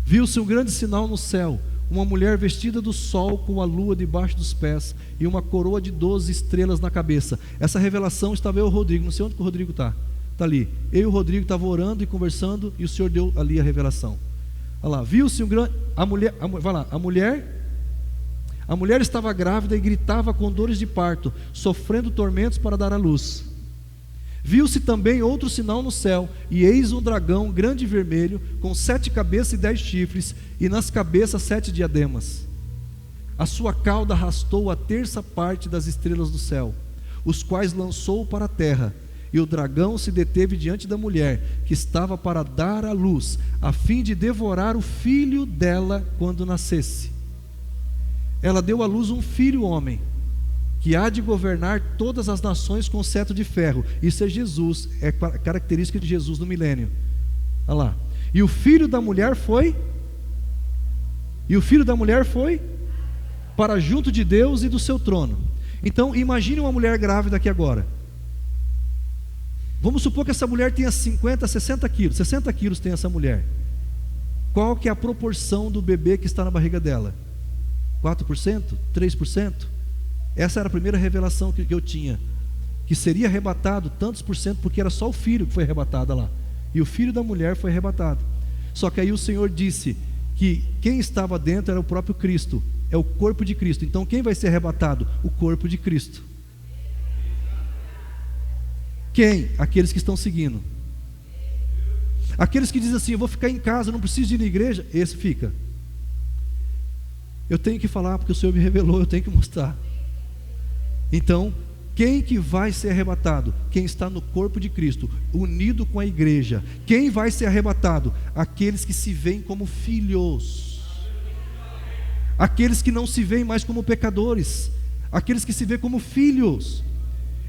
Viu-se um grande sinal no céu, uma mulher vestida do sol, com a lua debaixo dos pés, e uma coroa de 12 estrelas na cabeça. Essa revelação estava eu e o Rodrigo, não sei onde que o Rodrigo está. Está ali, eu e o Rodrigo estavam orando e conversando, e o Senhor deu ali a revelação. Olha lá, viu-se um grande... A mulher estava grávida e gritava com dores de parto, sofrendo tormentos para dar à luz. Viu-se também outro sinal no céu, e eis um dragão grande e vermelho, com 7 cabeças e 10 chifres, e nas cabeças 7 diademas. A sua cauda arrastou a terça parte das estrelas do céu, os quais lançou para a terra. E o dragão se deteve diante da mulher, que estava para dar à luz, a fim de devorar o filho dela quando nascesse. Ela deu à luz um filho homem, que há de governar todas as nações com cetro de ferro. Isso é Jesus, é característica de Jesus no milênio. Olha lá. E o filho da mulher foi para junto de Deus e do seu trono. Então imagine uma mulher grávida aqui agora. Vamos supor que essa mulher tenha 50, 60 quilos. 60 quilos tem essa mulher. Qual que é a proporção do bebê que está na barriga dela? 4%? 3%? Essa era a primeira revelação que eu tinha, que seria arrebatado tantos por cento, porque era só o filho que foi arrebatado lá, e o filho da mulher foi arrebatado. Só que aí o Senhor disse que quem estava dentro era o próprio Cristo, é o corpo de Cristo. Então quem vai ser arrebatado? O corpo de Cristo. Quem? Aqueles que estão seguindo. Aqueles que dizem assim: eu vou ficar em casa, não preciso ir na igreja. Esse fica. Eu tenho que falar porque o Senhor me revelou, eu tenho que mostrar. Então, quem que vai ser arrebatado? Quem está no corpo de Cristo, unido com a igreja. Quem vai ser arrebatado? Aqueles que se veem como filhos, aqueles que não se veem mais como pecadores, aqueles que se veem como filhos.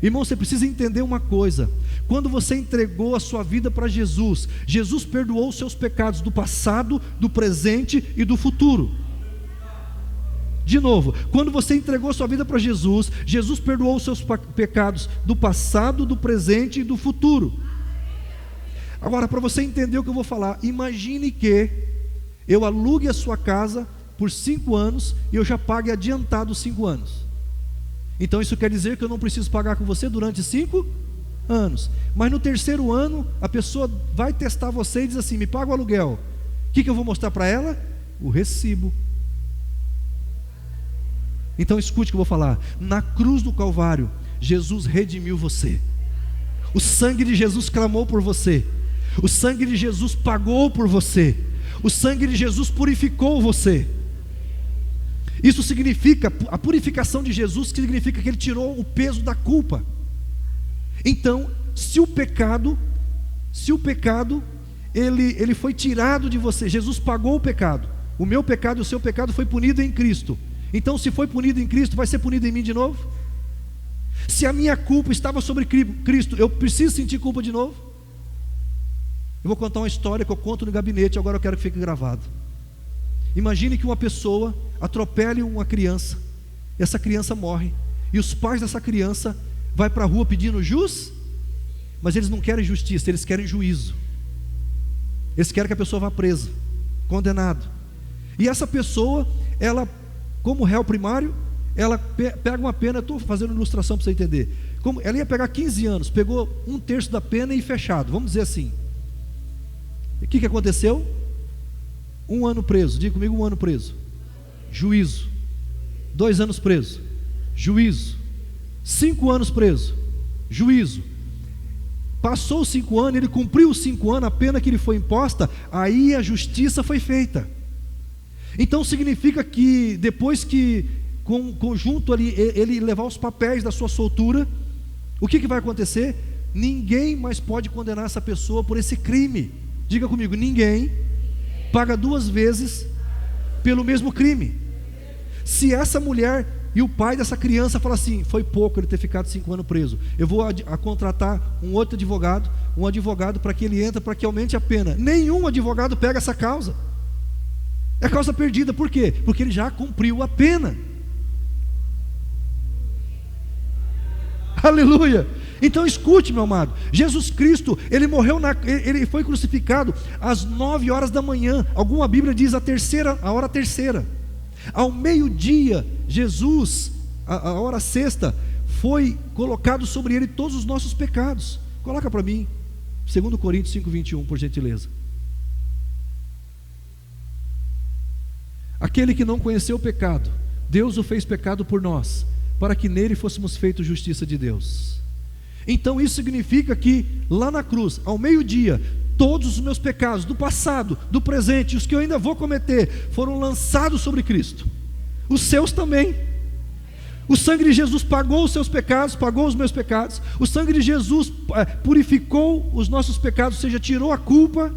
Irmão, você precisa entender uma coisa: quando você entregou a sua vida para Jesus, Jesus perdoou os seus pecados do passado, do presente e do futuro. De novo, quando você entregou a sua vida para Jesus, Jesus perdoou os seus pecados do passado, do presente e do futuro. Agora, para você entender o que eu vou falar, imagine que eu alugue a sua casa por 5 anos e eu já pague adiantado os 5 anos. Então isso quer dizer que eu não preciso pagar com você durante 5 anos. Mas no 3º ano, a pessoa vai testar você e diz assim: me paga o aluguel. O que eu vou mostrar para ela? O recibo. Então escute o que eu vou falar. Na cruz do Calvário, Jesus redimiu você. O sangue de Jesus clamou por você. O sangue de Jesus pagou por você. O sangue de Jesus purificou você. Isso significa, a purificação de Jesus significa que Ele tirou o peso da culpa. Então, se o pecado ele foi tirado de você, Jesus pagou o pecado. O meu pecado e o seu pecado foi punido em Cristo. Então, se foi punido em Cristo, vai ser punido em mim de novo? Se a minha culpa estava sobre Cristo, eu preciso sentir culpa de novo? Eu vou contar uma história que eu conto no gabinete, agora eu quero que fique gravado. Imagine que uma pessoa atropele uma criança, e essa criança morre, e os pais dessa criança vai para a rua pedindo mas eles não querem justiça, eles querem juízo. Eles querem que a pessoa vá presa, condenado. E essa pessoa, ela, como réu primário, ela pega uma pena. Estou fazendo uma ilustração para você entender. Ela ia pegar 15 anos, pegou 1/3 da pena e fechado, vamos dizer assim. E o que aconteceu? 1 ano preso, diga comigo, 1 ano preso. Juízo. 2 anos preso. Juízo. 5 anos preso. Juízo. Passou os 5 anos, ele cumpriu os 5 anos, a pena que lhe foi imposta, aí a justiça foi feita. Então significa que depois que, com conjunto ali, ele levar os papéis da sua soltura, o que vai acontecer? Ninguém mais pode condenar essa pessoa por esse crime. Diga comigo, ninguém paga 2 vezes pelo mesmo crime. Se essa mulher e o pai dessa criança falam assim: foi pouco ele ter ficado 5 anos preso, eu vou contratar um outro advogado para que ele entre, para que aumente a pena. Nenhum advogado pega essa causa. É causa perdida. Por quê? Porque ele já cumpriu a pena. Aleluia. Então escute, meu amado, Jesus Cristo, ele morreu, ele foi crucificado às 9 horas da manhã. Alguma Bíblia diz a hora terceira. Ao meio-dia, Jesus, a hora sexta, foi colocado sobre ele todos os nossos pecados. Coloca para mim 2 Coríntios 5:21, por gentileza. Aquele que não conheceu o pecado, Deus o fez pecado por nós, para que nele fôssemos feitos justiça de Deus. Então isso significa que lá na cruz, ao meio-dia, todos os meus pecados do passado, do presente, os que eu ainda vou cometer, foram lançados sobre Cristo. Os seus também. O sangue de Jesus pagou os seus pecados, pagou os meus pecados. O sangue de Jesus purificou os nossos pecados, ou seja, tirou a culpa.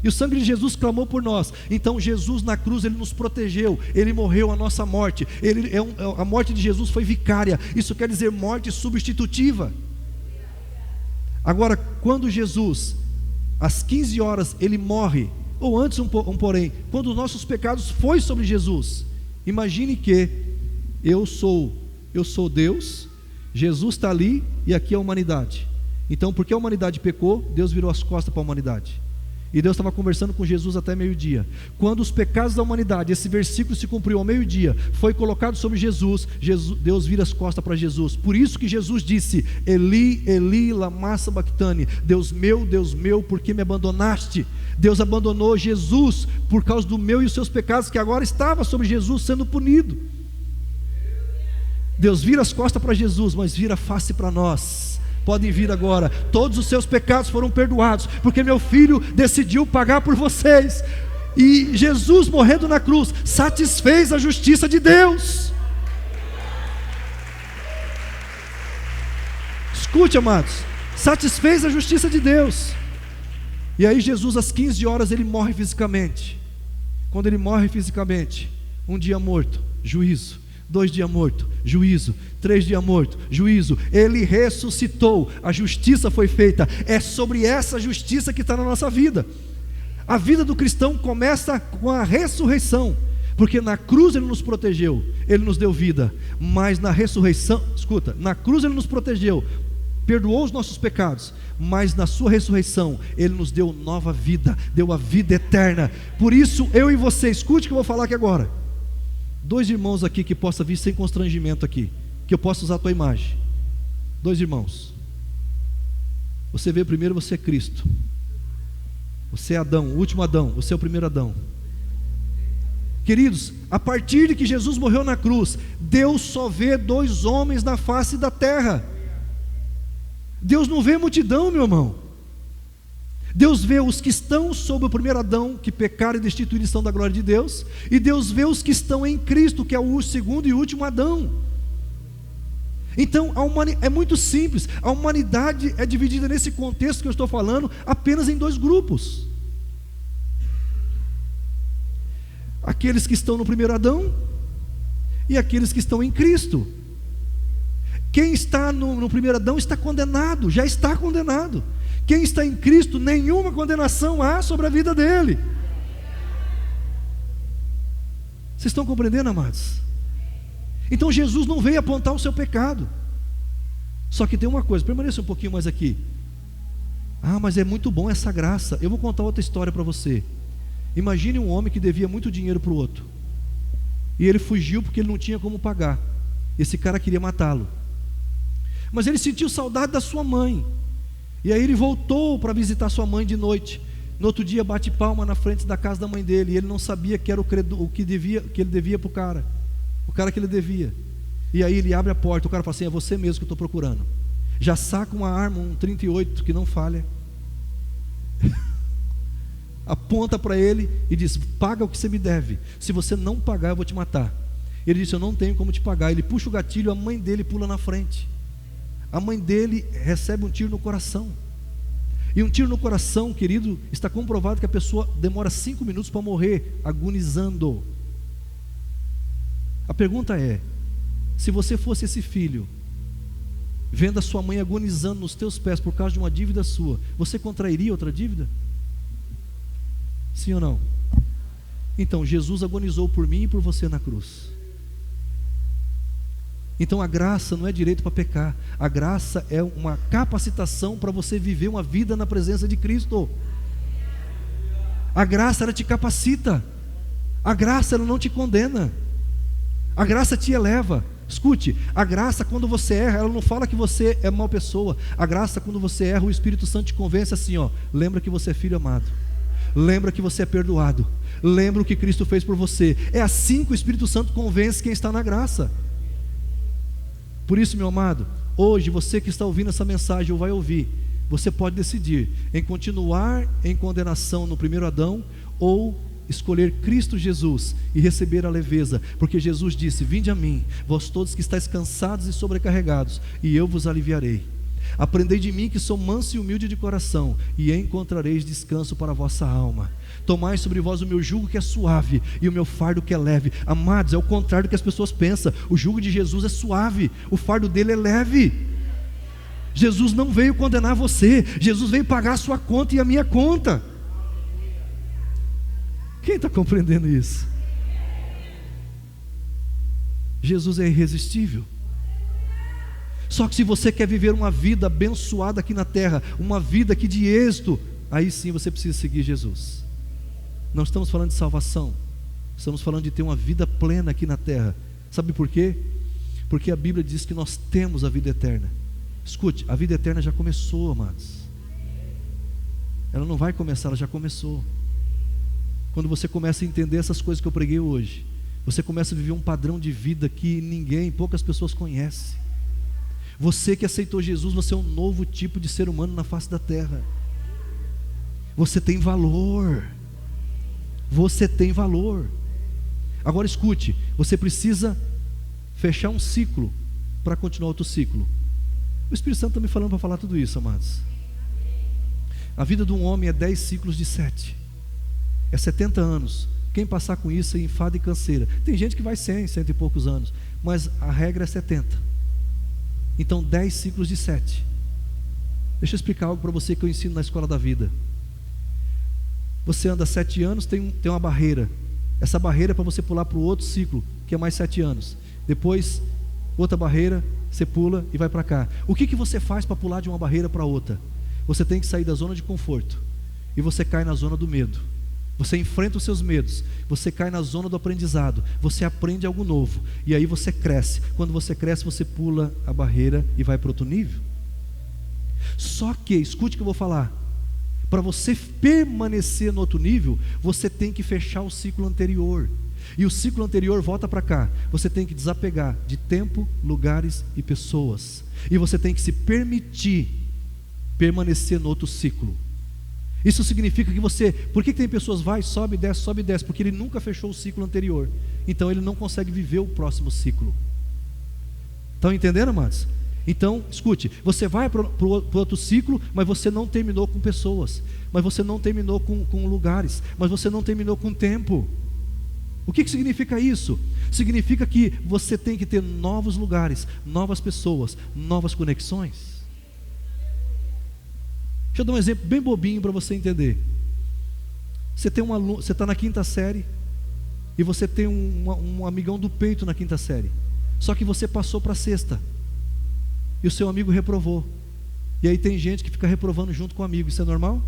E o sangue de Jesus clamou por nós. Então Jesus na cruz, ele nos protegeu. Ele morreu a nossa morte. A morte de Jesus foi vicária. Isso quer dizer morte substitutiva. Agora, quando Jesus, às 15 horas, ele morre, ou antes porém, quando os nossos pecados foi sobre Jesus, imagine que eu sou Deus, Jesus está ali e aqui é a humanidade. Então, porque a humanidade pecou, Deus virou as costas para a humanidade. E Deus estava conversando com Jesus até meio-dia. Quando os pecados da humanidade, esse versículo se cumpriu ao meio-dia, foi colocado sobre Jesus, Deus vira as costas para Jesus. Por isso que Jesus disse: Eli, Eli, lama sabachthani, Deus meu, por que me abandonaste? Deus abandonou Jesus por causa do meu e os seus pecados, que agora estava sobre Jesus sendo punido. Deus vira as costas para Jesus, mas vira a face para nós. Podem vir agora, todos os seus pecados foram perdoados, porque meu filho decidiu pagar por vocês. E Jesus morrendo na cruz satisfez a justiça de Deus. Escute, amados, satisfez a justiça de Deus. E aí Jesus, às 15 horas, ele morre fisicamente. Quando ele morre fisicamente, um dia morto, juízo. 2 dias morto, juízo. 3 dias morto, juízo. Ele ressuscitou, a justiça foi feita. É sobre essa justiça que está na nossa vida. A vida do cristão começa com a ressurreição, porque na cruz ele nos protegeu, ele nos deu vida. Mas na ressurreição, escuta, na cruz ele nos protegeu, perdoou os nossos pecados, mas na sua ressurreição ele nos deu nova vida, deu a vida eterna. Por isso eu e você, escute o que eu vou falar aqui agora. 2 irmãos aqui que possa vir sem constrangimento aqui, que eu possa usar a tua imagem. 2 irmãos. Você veio primeiro, você é Cristo. Você é Adão, o último Adão, você é o primeiro Adão. Queridos, a partir de que Jesus morreu na cruz, Deus só vê 2 homens na face da terra. Deus não vê multidão, meu irmão. Deus vê os que estão sob o primeiro Adão, que pecaram e destituíram estão da glória de Deus, e Deus vê os que estão em Cristo, que é o segundo e último Adão. Então é muito simples. A humanidade é dividida nesse contexto que eu estou falando apenas em 2 grupos: aqueles que estão no primeiro Adão e aqueles que estão em Cristo. Quem está no primeiro Adão está condenado, já está condenado. Quem está em Cristo, nenhuma condenação há sobre a vida dele. Vocês estão compreendendo, amados? Então Jesus não veio apontar o seu pecado. Só que tem uma coisa, permaneça um pouquinho mais aqui. Ah, mas é muito bom essa graça. Eu vou contar outra história para você. Imagine um homem que devia muito dinheiro para o outro, e ele fugiu porque ele não tinha como pagar. Esse cara queria matá-lo, mas ele sentiu saudade da sua mãe. E aí ele voltou para visitar sua mãe de noite. No outro dia bate palma na frente da casa da mãe dele, e ele não sabia que era o que ele devia para o cara que ele devia. E aí ele abre a porta, o cara fala assim: é você mesmo que eu estou procurando. Já saca uma arma, um 38 que não falha, aponta para ele e diz: paga o que você me deve, se você não pagar eu vou te matar. Ele disse: eu não tenho como te pagar. Ele puxa o gatilho, a mãe dele pula na frente. A mãe dele recebe um tiro no coração. E um tiro no coração, querido, está comprovado que a pessoa demora 5 minutos para morrer, agonizando. A pergunta é: se você fosse esse filho, vendo a sua mãe agonizando nos teus pés por causa de uma dívida sua, você contrairia outra dívida? Sim ou não? Então Jesus agonizou por mim e por você na cruz. Então a graça não é direito para pecar. A graça é uma capacitação para você viver uma vida na presença de Cristo. A graça, ela te capacita. A graça, ela não te condena. A graça te eleva. Escute, a graça, quando você erra, ela não fala que você é uma pessoa. A graça, quando você erra, o Espírito Santo te convence assim, ó: lembra que você é filho amado, lembra que você é perdoado, lembra o que Cristo fez por você. É assim que o Espírito Santo convence quem está na graça. Por isso, meu amado, hoje você que está ouvindo essa mensagem ou vai ouvir, você pode decidir em continuar em condenação no primeiro Adão, ou escolher Cristo Jesus e receber a leveza, porque Jesus disse: vinde a mim, vós todos que estáis cansados e sobrecarregados, e eu vos aliviarei. Aprendei de mim, que sou manso e humilde de coração, e encontrareis descanso para a vossa alma. Tomai sobre vós o meu jugo, que é suave, e o meu fardo, que é leve. Amados, é o contrário do que as pessoas pensam. O jugo de Jesus é suave, o fardo dele é leve. Jesus não veio condenar você, Jesus veio pagar a sua conta e a minha conta. Quem está compreendendo isso? Jesus é irresistível. Só que se você quer viver uma vida abençoada aqui na terra, uma vida aqui de êxito, aí sim você precisa seguir Jesus. Não estamos falando de salvação, estamos falando de ter uma vida plena aqui na terra. Sabe por quê? Porque a Bíblia diz que nós temos a vida eterna. Escute, a vida eterna já começou, amados. Ela não vai começar, ela já começou. Quando você começa a entender essas coisas que eu preguei hoje, você começa a viver um padrão de vida que poucas pessoas conhecem. Você que aceitou Jesus, você é um novo tipo de ser humano na face da terra. Você tem valor. Você tem valor. Agora escute, você precisa fechar um ciclo para continuar outro ciclo. O Espírito Santo está me falando para falar tudo isso, amados. A vida de um homem é 10 ciclos de 7. É 70 anos. Quem passar com isso é enfado e canseira. Tem gente que vai 100 e poucos anos, mas a regra é 70. Então 10 ciclos de 7. Deixa eu explicar algo para você que eu ensino na escola da vida. Você anda 7 anos, tem uma barreira. Essa barreira é para você pular para o outro ciclo, que é mais 7 anos. Depois, outra barreira, você pula e vai para cá. O que você faz para pular de uma barreira para outra? Você tem que sair da zona de conforto. E você cai na zona do medo. Você enfrenta os seus medos. Você cai na zona do aprendizado. Você aprende algo novo. E aí você cresce. Quando você cresce, você pula a barreira e vai para outro nível. Só que, escute o que eu vou falar. Para você permanecer no outro nível, você tem que fechar o ciclo anterior. E o ciclo anterior volta para cá. Você tem que desapegar de tempo, lugares e pessoas. E você tem que se permitir permanecer no outro ciclo. Isso significa que você... Por que tem pessoas sobe e desce? Porque ele nunca fechou o ciclo anterior. Então ele não consegue viver o próximo ciclo. Estão entendendo, amados? Então, escute, você vai para o outro ciclo, mas você não terminou com pessoas, mas você não terminou com lugares, mas você não terminou com tempo. O que significa isso? Significa que você tem que ter novos lugares, novas pessoas, novas conexões. Deixa eu dar um exemplo bem bobinho para você entender. Você está na 5ª série e você tem um amigão do peito na 5ª série. Só que você passou para a 6ª e o seu amigo reprovou. E aí tem gente que fica reprovando junto com o amigo. Isso é normal?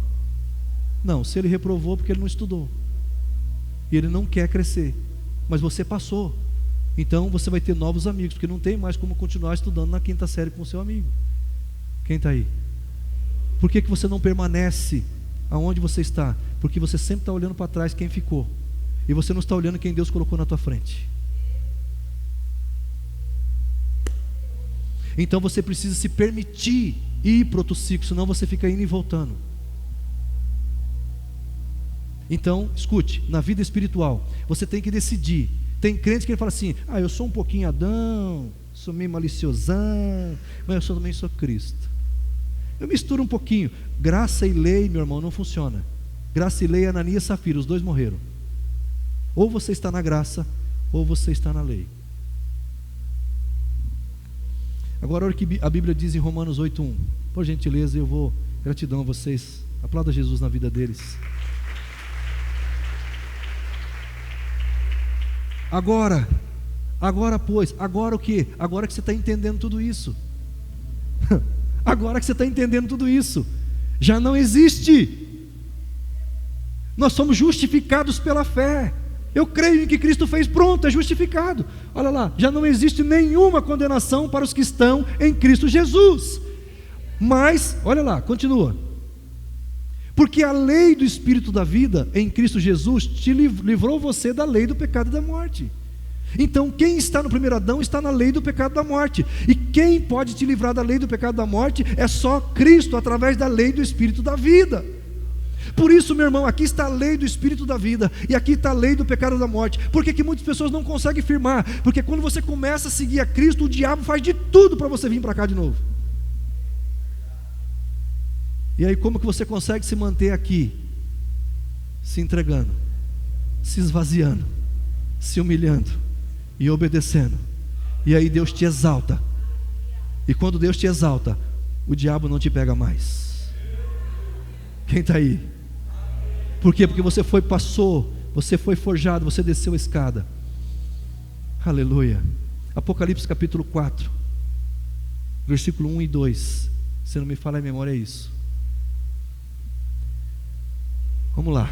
Não, se ele reprovou porque ele não estudou e ele não quer crescer, mas você passou. Então você vai ter novos amigos, porque não tem mais como continuar estudando na 5ª série com o seu amigo. Quem está aí? Por que você não permanece aonde você está? Porque você sempre está olhando para trás quem ficou, e você não está olhando quem Deus colocou na tua frente. Então você precisa se permitir ir para outro ciclo, senão você fica indo e voltando. Então, escute, na vida espiritual, você tem que decidir. Tem crente que ele fala assim: eu sou um pouquinho Adão, sou meio maliciosão, mas eu também sou Cristo. Eu misturo um pouquinho. Graça e lei, meu irmão, não funciona. Graça e lei, Ananias e Safira, os dois morreram. Ou você está na graça, ou você está na lei. Agora olha o que a Bíblia diz em Romanos 8:1. Por gentileza, gratidão a vocês. Aplauda Jesus na vida deles. Agora pois, agora o que? Agora que você está entendendo tudo isso. Agora que você está entendendo tudo isso, já não existe. Nós somos justificados pela fé. Eu creio em que Cristo fez, pronto, é justificado. Olha lá, já não existe nenhuma condenação para os que estão em Cristo Jesus. Mas, olha lá, continua. Porque a lei do Espírito da vida em Cristo Jesus te livrou você da lei do pecado e da morte. Então quem está no primeiro Adão está na lei do pecado e da morte. E quem pode te livrar da lei do pecado e da morte é só Cristo, através da lei do Espírito da vida. Por isso, meu irmão, aqui está a lei do Espírito da vida, e aqui está a lei do pecado e da morte. Por que muitas pessoas não conseguem firmar? Porque quando você começa a seguir a Cristo, o diabo faz de tudo para você vir para cá de novo. E aí como que você consegue se manter aqui? Se entregando, se esvaziando, se humilhando e obedecendo. E aí Deus te exalta. E quando Deus te exalta, o diabo não te pega mais. Quem está aí? Por quê? Porque você passou, você foi forjado, você desceu a escada. Aleluia. Apocalipse capítulo 4. versículo 1 e 2. Se não me falha a memória, é isso. Vamos lá.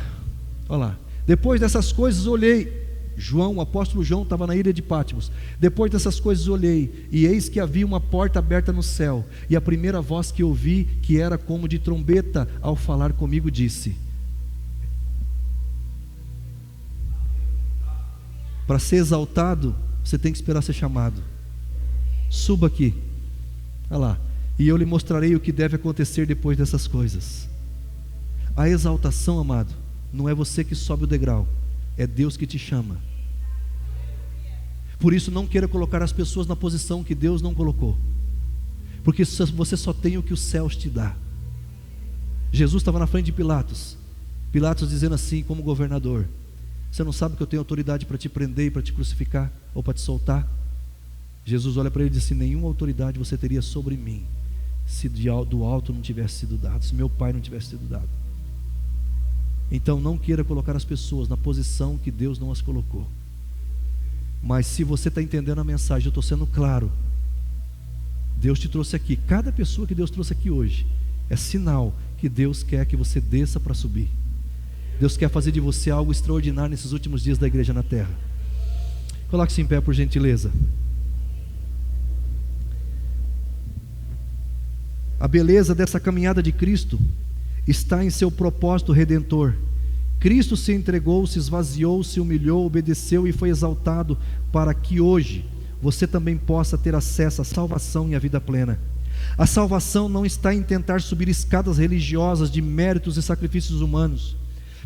Olha lá. Depois dessas coisas olhei. João, o apóstolo João estava na ilha de Patmos. Depois dessas coisas olhei, e eis que havia uma porta aberta no céu, e a primeira voz que ouvi, que era como de trombeta, ao falar comigo, disse: para ser exaltado, você tem que esperar ser chamado. Suba aqui. Olha lá. E eu lhe mostrarei o que deve acontecer depois dessas coisas. A exaltação, amado, não é você que sobe o degrau, é Deus que te chama. Por isso não queira colocar as pessoas na posição que Deus não colocou, porque você só tem o que os céus te dá. Jesus estava na frente de Pilatos, Pilatos dizendo assim como governador: você não sabe que eu tenho autoridade para te prender e para te crucificar, ou para te soltar? Jesus olha para ele e diz assim: nenhuma autoridade você teria sobre mim, se do alto não tivesse sido dado, se meu Pai não tivesse sido dado. Então não queira colocar as pessoas na posição que Deus não as colocou. Mas se você está entendendo a mensagem, eu estou sendo claro, Deus te trouxe aqui. Cada pessoa que Deus trouxe aqui hoje é sinal que Deus quer que você desça para subir. Deus quer fazer de você algo extraordinário nesses últimos dias da igreja na terra. Coloque-se em pé, por gentileza. A beleza dessa caminhada de Cristo está em seu propósito redentor. Cristo se entregou, se esvaziou, se humilhou, obedeceu e foi exaltado, para que hoje você também possa ter acesso à salvação e à vida plena. A salvação não está em tentar subir escadas religiosas de méritos e sacrifícios humanos.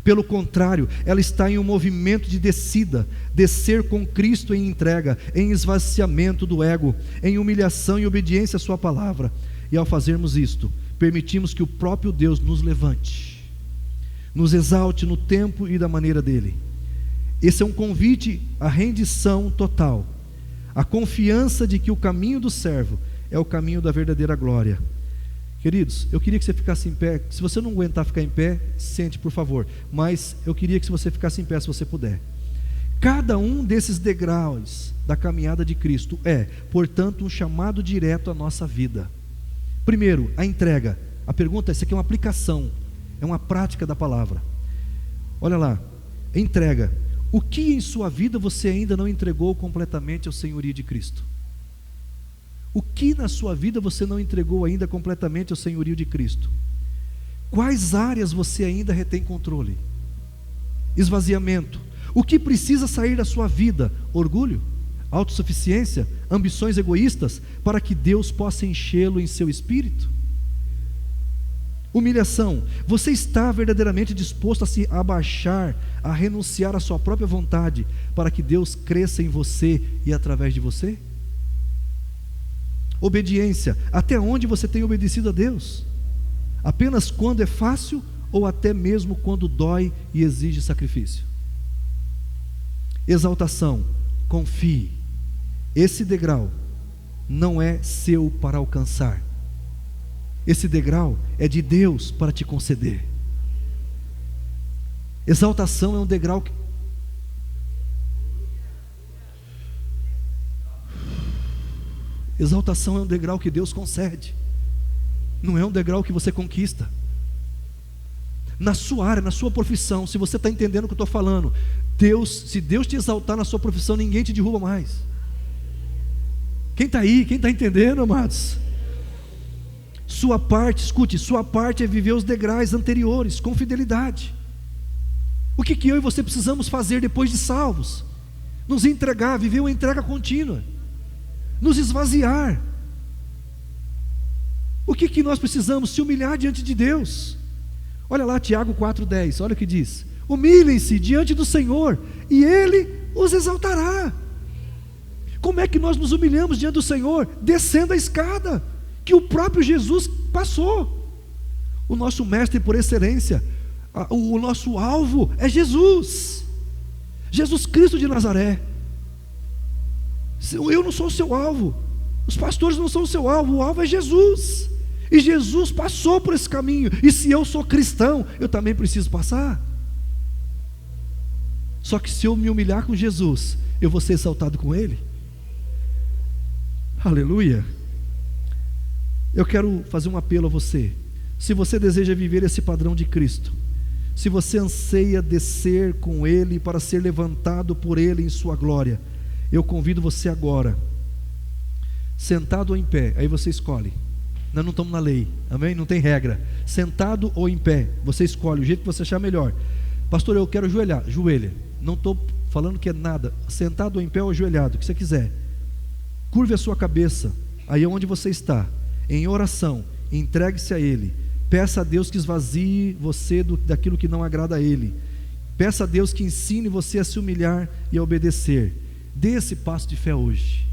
Pelo contrário, ela está em um movimento de descida, descer com Cristo em entrega, em esvaziamento do ego, em humilhação e obediência à sua palavra. E ao fazermos isto, permitimos que o próprio Deus nos levante, nos exalte no tempo e da maneira dele. Esse é um convite à rendição total, a confiança de que o caminho do servo é o caminho da verdadeira glória. Queridos, eu queria que você ficasse em pé. Se você não aguentar ficar em pé, sente, por favor, mas eu queria que você ficasse em pé se você puder. Cada um desses degraus da caminhada de Cristo é, portanto, um chamado direto à nossa vida. Primeiro, a entrega. A pergunta é: isso aqui é uma aplicação, é uma prática da palavra. Olha lá, entrega. O que em sua vida você ainda não entregou completamente ao senhorio de Cristo? O que na sua vida você não entregou ainda completamente ao senhorio de Cristo? Quais áreas você ainda retém controle? Esvaziamento. O que precisa sair da sua vida? Orgulho? Autossuficiência? Ambições egoístas? Para que Deus possa enchê-lo em seu espírito? Humilhação. Você está verdadeiramente disposto a se abaixar, a renunciar à sua própria vontade, para que Deus cresça em você e através de você? Obediência. Até onde você tem obedecido a Deus? Apenas quando é fácil ou até mesmo quando dói e exige sacrifício? Exaltação. Confie. Esse degrau não é seu para alcançar. Esse degrau é de Deus para te conceder. Exaltação é um degrau que... Exaltação é um degrau que Deus concede. Não é um degrau que você conquista. Na sua área, na sua profissão, se você está entendendo o que eu estou falando, se Deus te exaltar na sua profissão, ninguém te derruba mais. Quem está aí? Quem está entendendo, amados? Sua parte, escute, sua parte é viver os degraus anteriores com fidelidade. O que eu e você precisamos fazer depois de salvos? Nos entregar, viver uma entrega contínua, nos esvaziar. O que nós precisamos? Se humilhar diante de Deus. Olha lá Tiago 4,10, olha o que diz: humilhem-se diante do Senhor e Ele os exaltará. Como é que nós nos humilhamos diante do Senhor? Descendo a escada que o próprio Jesus passou. O nosso mestre por excelência, o nosso alvo é Jesus, Jesus Cristo de Nazaré. Eu não sou o seu alvo, os pastores não são o seu alvo, o alvo é Jesus. E Jesus passou por esse caminho, e se eu sou cristão, eu também preciso passar. Só que se eu me humilhar com Jesus, eu vou ser exaltado com Ele. Aleluia. Eu quero fazer um apelo a você. Se você deseja viver esse padrão de Cristo, se você anseia descer com Ele para ser levantado por Ele em sua glória, eu convido você agora, sentado ou em pé, aí você escolhe. Nós não estamos na lei, amém? Não tem regra. Sentado ou em pé, você escolhe o jeito que você achar melhor. Pastor, eu quero ajoelhar. Joelha. Não estou falando que é nada. Sentado ou em pé ou ajoelhado, o que você quiser. Curve a sua cabeça, aí onde você está, em oração, entregue-se a Ele. Peça a Deus que esvazie você daquilo que não agrada a Ele. Peça a Deus que ensine você a se humilhar e a obedecer. Dê esse passo de fé hoje.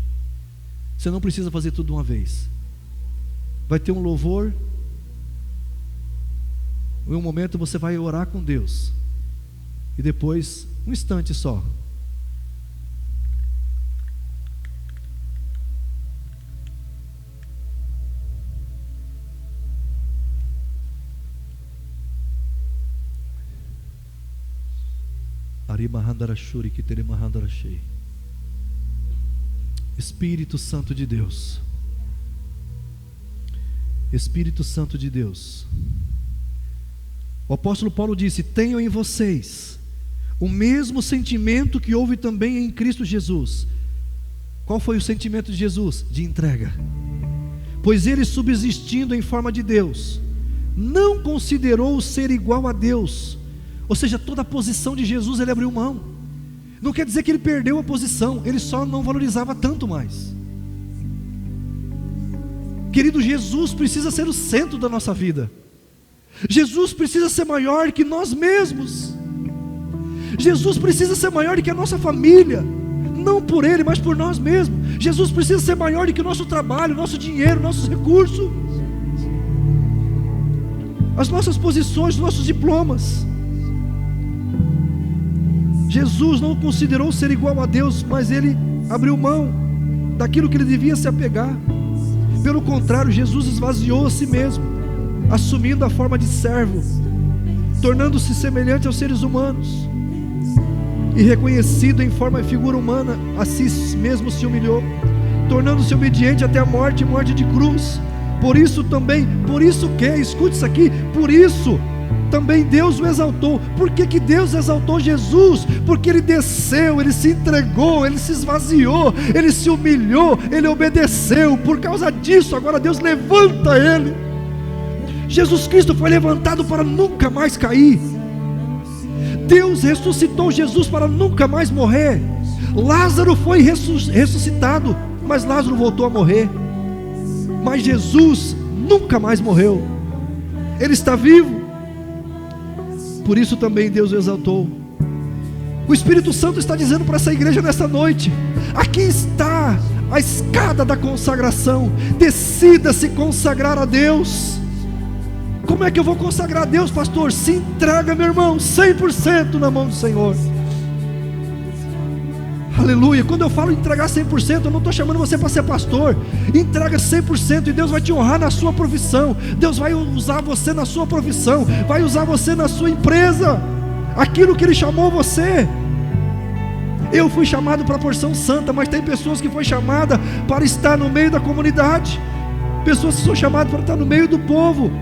Você não precisa fazer tudo de uma vez. Vai ter um louvor. Em um momento você vai orar com Deus. E depois, um instante só. Espírito Santo de Deus, Espírito Santo de Deus, o apóstolo Paulo disse: tenham em vocês o mesmo sentimento que houve também em Cristo Jesus. Qual foi o sentimento de Jesus? De entrega. Pois ele, subsistindo em forma de Deus, não considerou o ser igual a Deus. Ou seja, toda a posição de Jesus ele abriu mão. Não quer dizer que ele perdeu a posição, ele só não valorizava tanto mais. Querido, Jesus precisa ser o centro da nossa vida. Jesus precisa ser maior que nós mesmos. Jesus precisa ser maior do que a nossa família. Não por Ele, mas por nós mesmos. Jesus precisa ser maior do que o nosso trabalho, nosso dinheiro, nossos recursos, as nossas posições, nossos diplomas. Jesus não considerou ser igual a Deus, mas Ele abriu mão daquilo que Ele devia se apegar. Pelo contrário, Jesus esvaziou a si mesmo, assumindo a forma de servo, tornando-se semelhante aos seres humanos, e reconhecido em forma e figura humana, a si mesmo se humilhou, tornando-se obediente até a morte, morte de cruz. Por isso escute isso aqui, por isso também Deus o exaltou. Por que Deus exaltou Jesus? Porque Ele desceu, Ele se entregou, Ele se esvaziou, Ele se humilhou, Ele obedeceu. Por causa disso, agora Deus levanta Ele. Jesus Cristo foi levantado para nunca mais cair. Deus ressuscitou Jesus para nunca mais morrer. Lázaro foi ressuscitado, mas Lázaro voltou a morrer. Mas Jesus nunca mais morreu. Ele está vivo. Por isso também Deus o exaltou. O Espírito Santo está dizendo para essa igreja nesta noite: aqui está a escada da consagração. Decida se consagrar a Deus. Como é que eu vou consagrar a Deus, pastor? Se entrega, meu irmão, 100% na mão do Senhor. Aleluia. Quando eu falo entregar 100%, eu não estou chamando você para ser pastor. Entrega 100% e Deus vai te honrar na sua profissão. Deus vai usar você na sua profissão, vai usar você na sua empresa, aquilo que Ele chamou você. Eu fui chamado para a porção santa, mas tem pessoas que foram chamadas para estar no meio da comunidade, pessoas que são chamadas para estar no meio do povo,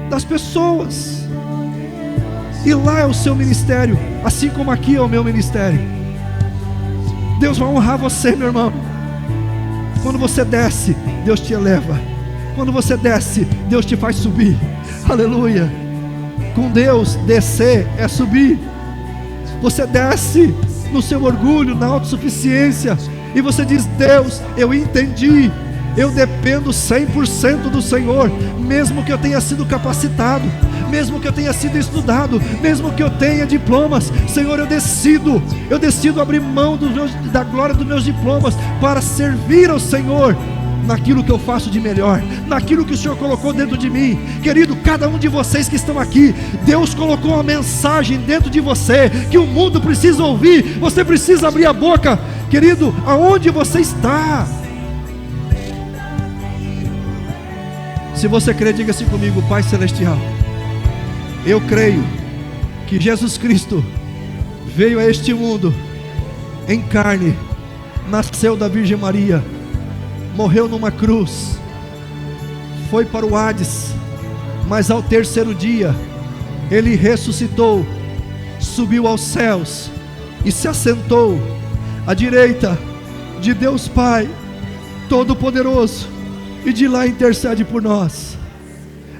das pessoas, e lá é o seu ministério, assim como aqui é o meu ministério. Deus vai honrar você, meu irmão. Quando você desce, Deus te eleva. Quando você desce, Deus te faz subir. Aleluia. Com Deus, descer é subir. Você desce no seu orgulho, na autossuficiência, e você diz: Deus, eu entendi, eu dependo 100% do Senhor, mesmo que eu tenha sido capacitado, mesmo que eu tenha sido estudado, mesmo que eu tenha diplomas. Senhor, eu decido abrir mão da glória dos meus diplomas para servir ao Senhor naquilo que eu faço de melhor, naquilo que o Senhor colocou dentro de mim. Querido, cada um de vocês que estão aqui, Deus colocou uma mensagem dentro de você, que o mundo precisa ouvir. Você precisa abrir a boca. Querido, aonde você está? Se você crê, diga assim comigo: Pai Celestial, eu creio que Jesus Cristo veio a este mundo em carne, nasceu da Virgem Maria, morreu numa cruz, foi para o Hades, mas ao terceiro dia ele ressuscitou, subiu aos céus e se assentou à direita de Deus Pai Todo-Poderoso, e de lá intercede por nós.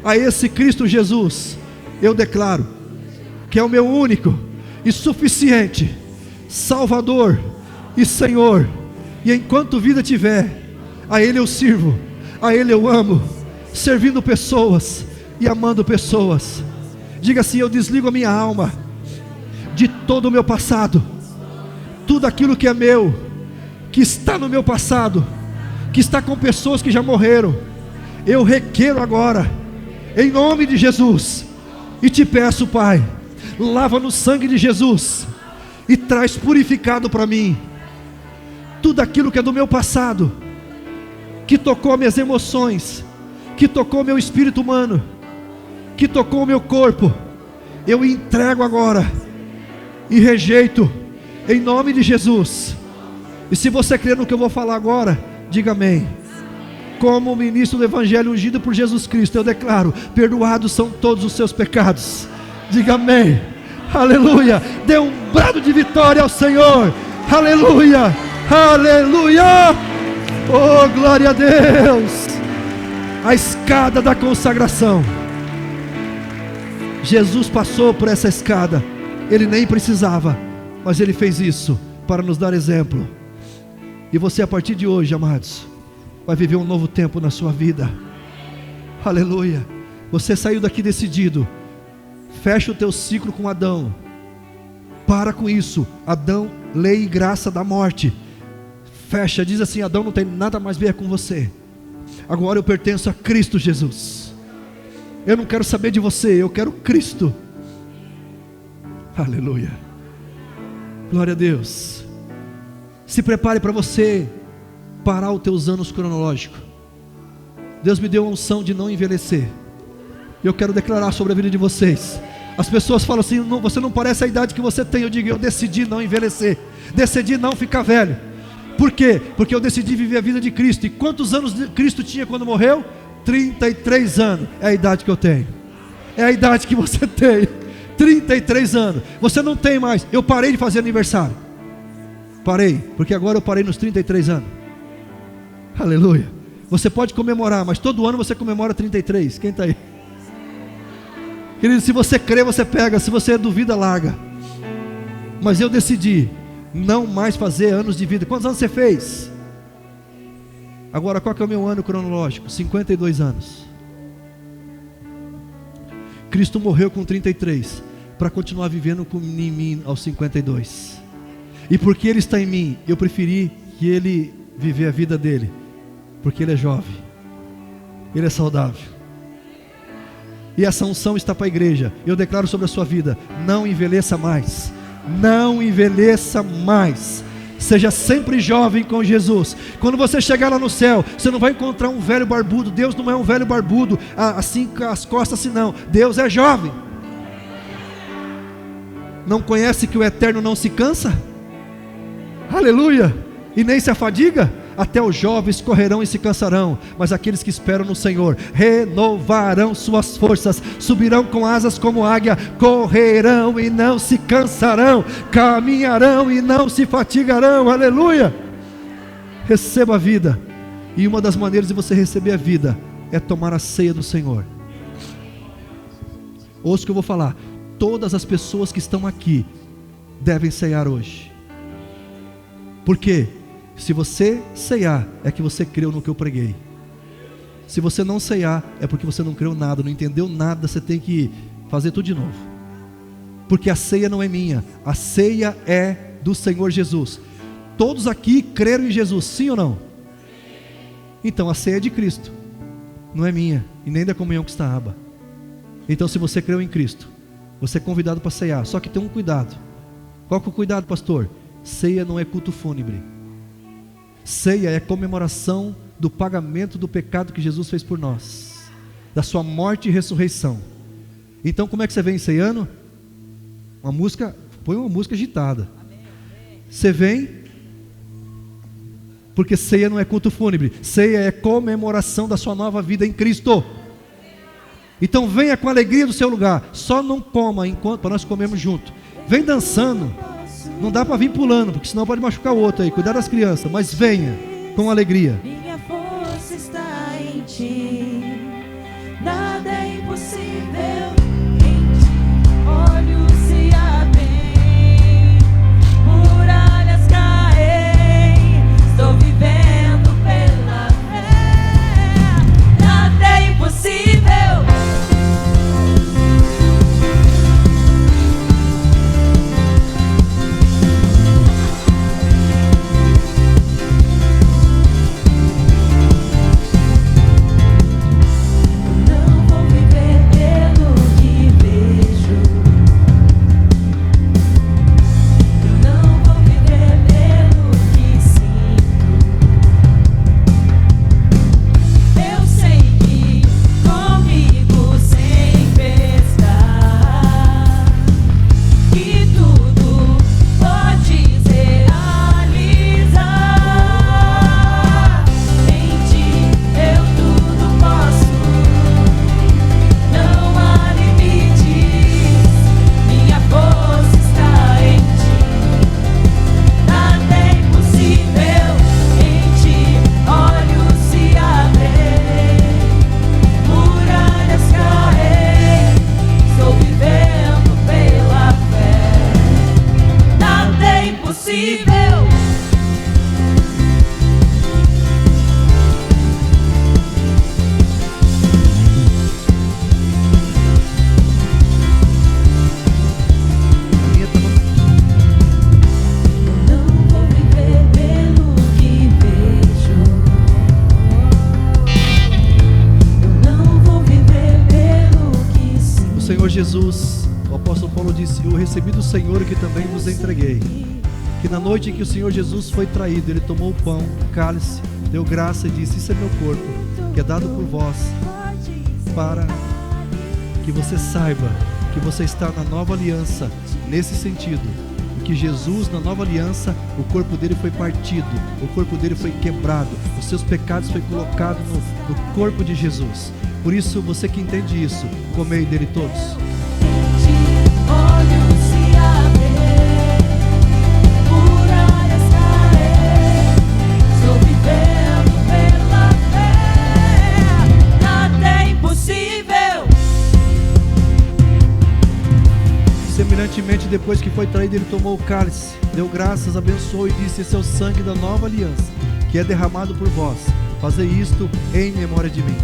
A esse Cristo Jesus eu declaro que é o meu único e suficiente Salvador e Senhor, e enquanto vida tiver, a Ele eu sirvo, a Ele eu amo, servindo pessoas e amando pessoas. Diga assim: eu desligo a minha alma de todo o meu passado, tudo aquilo que é meu, que está no meu passado, que está com pessoas que já morreram, eu requeiro agora, em nome de Jesus, e te peço, Pai, lava no sangue de Jesus, e traz purificado para mim, tudo aquilo que é do meu passado, que tocou minhas emoções, que tocou meu espírito humano, que tocou o meu corpo, eu entrego agora, e rejeito, em nome de Jesus. E se você crê no que eu vou falar agora, diga amém. Como ministro do Evangelho ungido por Jesus Cristo, eu declaro: perdoados são todos os seus pecados. Diga amém, aleluia. Dê um brado de vitória ao Senhor, aleluia, aleluia. Oh, glória a Deus. A escada da consagração, Jesus passou por essa escada, Ele nem precisava, mas Ele fez isso para nos dar exemplo. E você, a partir de hoje, amados, vai viver um novo tempo na sua vida, aleluia. Você saiu daqui decidido, fecha o teu ciclo com Adão, para com isso. Adão, lei e graça da morte, fecha, diz assim: Adão não tem nada mais a ver com você, agora eu pertenço a Cristo Jesus. Eu não quero saber de você, eu quero Cristo, aleluia, glória a Deus. Se prepare para você parar os teus anos cronológicos. Deus me deu a unção de não envelhecer, eu quero declarar sobre a vida de vocês. As pessoas falam assim: não, você não parece a idade que você tem. Eu digo: eu decidi não envelhecer, decidi não ficar velho. Por quê? Porque eu decidi viver a vida de Cristo. E quantos anos Cristo tinha quando morreu? 33 anos, é a idade que eu tenho, é a idade que você tem, 33 anos, você não tem mais. Eu parei de fazer aniversário, parei, porque agora eu parei nos 33 anos, aleluia. Você pode comemorar, mas todo ano você comemora 33, quem está aí? Querido, se você crê, você pega, se você duvida, larga. Mas eu decidi não mais fazer anos de vida. Quantos anos você fez? Agora, qual que é o meu ano cronológico? 52 anos. Cristo morreu com 33 para continuar vivendo em mim aos 52. E porque Ele está em mim, eu preferi que Ele viver a vida dele, porque Ele é jovem, Ele é saudável. E essa unção está para a igreja. Eu declaro sobre a sua vida: não envelheça mais, não envelheça mais. Seja sempre jovem com Jesus. Quando você chegar lá no céu, você não vai encontrar um velho barbudo. Deus não é um velho barbudo, assim com as costas assim, não. Deus é jovem. Não conhece que o eterno não se cansa? Aleluia. E nem se afadiga? Até os jovens correrão e se cansarão, mas aqueles que esperam no Senhor renovarão suas forças, subirão com asas como águia, correrão e não se cansarão, caminharão e não se fatigarão. Aleluia. Receba a vida, e uma das maneiras de você receber a vida é tomar a ceia do Senhor. Ouça o que eu vou falar: todas as pessoas que estão aqui devem ceiar hoje. Por quê? Se você ceiar, é que você creu no que eu preguei. Se você não ceiar, é porque você não creu nada, não entendeu nada. Você tem que fazer tudo de novo, porque a ceia não é minha, a ceia é do Senhor Jesus. Todos aqui creram em Jesus, sim ou não? Então a ceia é de Cristo, não é minha, e nem da comunhão que está a aba. Então, se você creu em Cristo, você é convidado para ceiar. Só que tem um cuidado. Qual que é o cuidado, pastor? Ceia não é culto fúnebre. Ceia é comemoração do pagamento do pecado que Jesus fez por nós, da sua morte e ressurreição. Então, como é que você vem ceiando? Uma música, põe uma música agitada. Você vem Porque ceia não é culto fúnebre, ceia é comemoração da sua nova vida em Cristo. Então venha com alegria do seu lugar, só não coma enquanto para nós comermos junto. Vem dançando, não dá para vir pulando, porque senão pode machucar o outro aí. Cuidar das crianças, mas venha com alegria. Minha força está em ti, nada é impossível em ti. Olhos se abrem, muralhas caem, estou vivendo pela fé. Nada é impossível. Jesus, o apóstolo Paulo disse: eu recebi do Senhor que também vos entreguei, que na noite em que o Senhor Jesus foi traído, ele tomou o pão, o cálice, deu graça e disse: isso é meu corpo, que é dado por vós, para que você saiba que você está na nova aliança. Nesse sentido, que Jesus, na nova aliança, o corpo dele foi partido, o corpo dele foi quebrado, os seus pecados foi colocado no corpo de Jesus. Por isso, você que entende isso, comei dele todos. Olhos se abrem, muralhas caem, estou vivendo pela fé, nada é impossível. Semelhantemente, depois que foi traído, ele tomou o cálice, deu graças, abençoou e disse: esse é o sangue da nova aliança, que é derramado por vós. Fazei isto em memória de mim.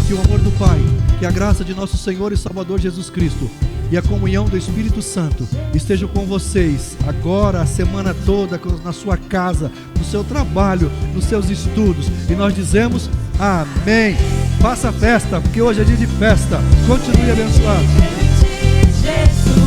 Que o amor do Pai, que a graça de nosso Senhor e Salvador Jesus Cristo e a comunhão do Espírito Santo estejam com vocês agora, a semana toda, na sua casa, no seu trabalho, nos seus estudos. E nós dizemos amém. Faça festa, porque hoje é dia de festa. Continue abençoado. Jesus.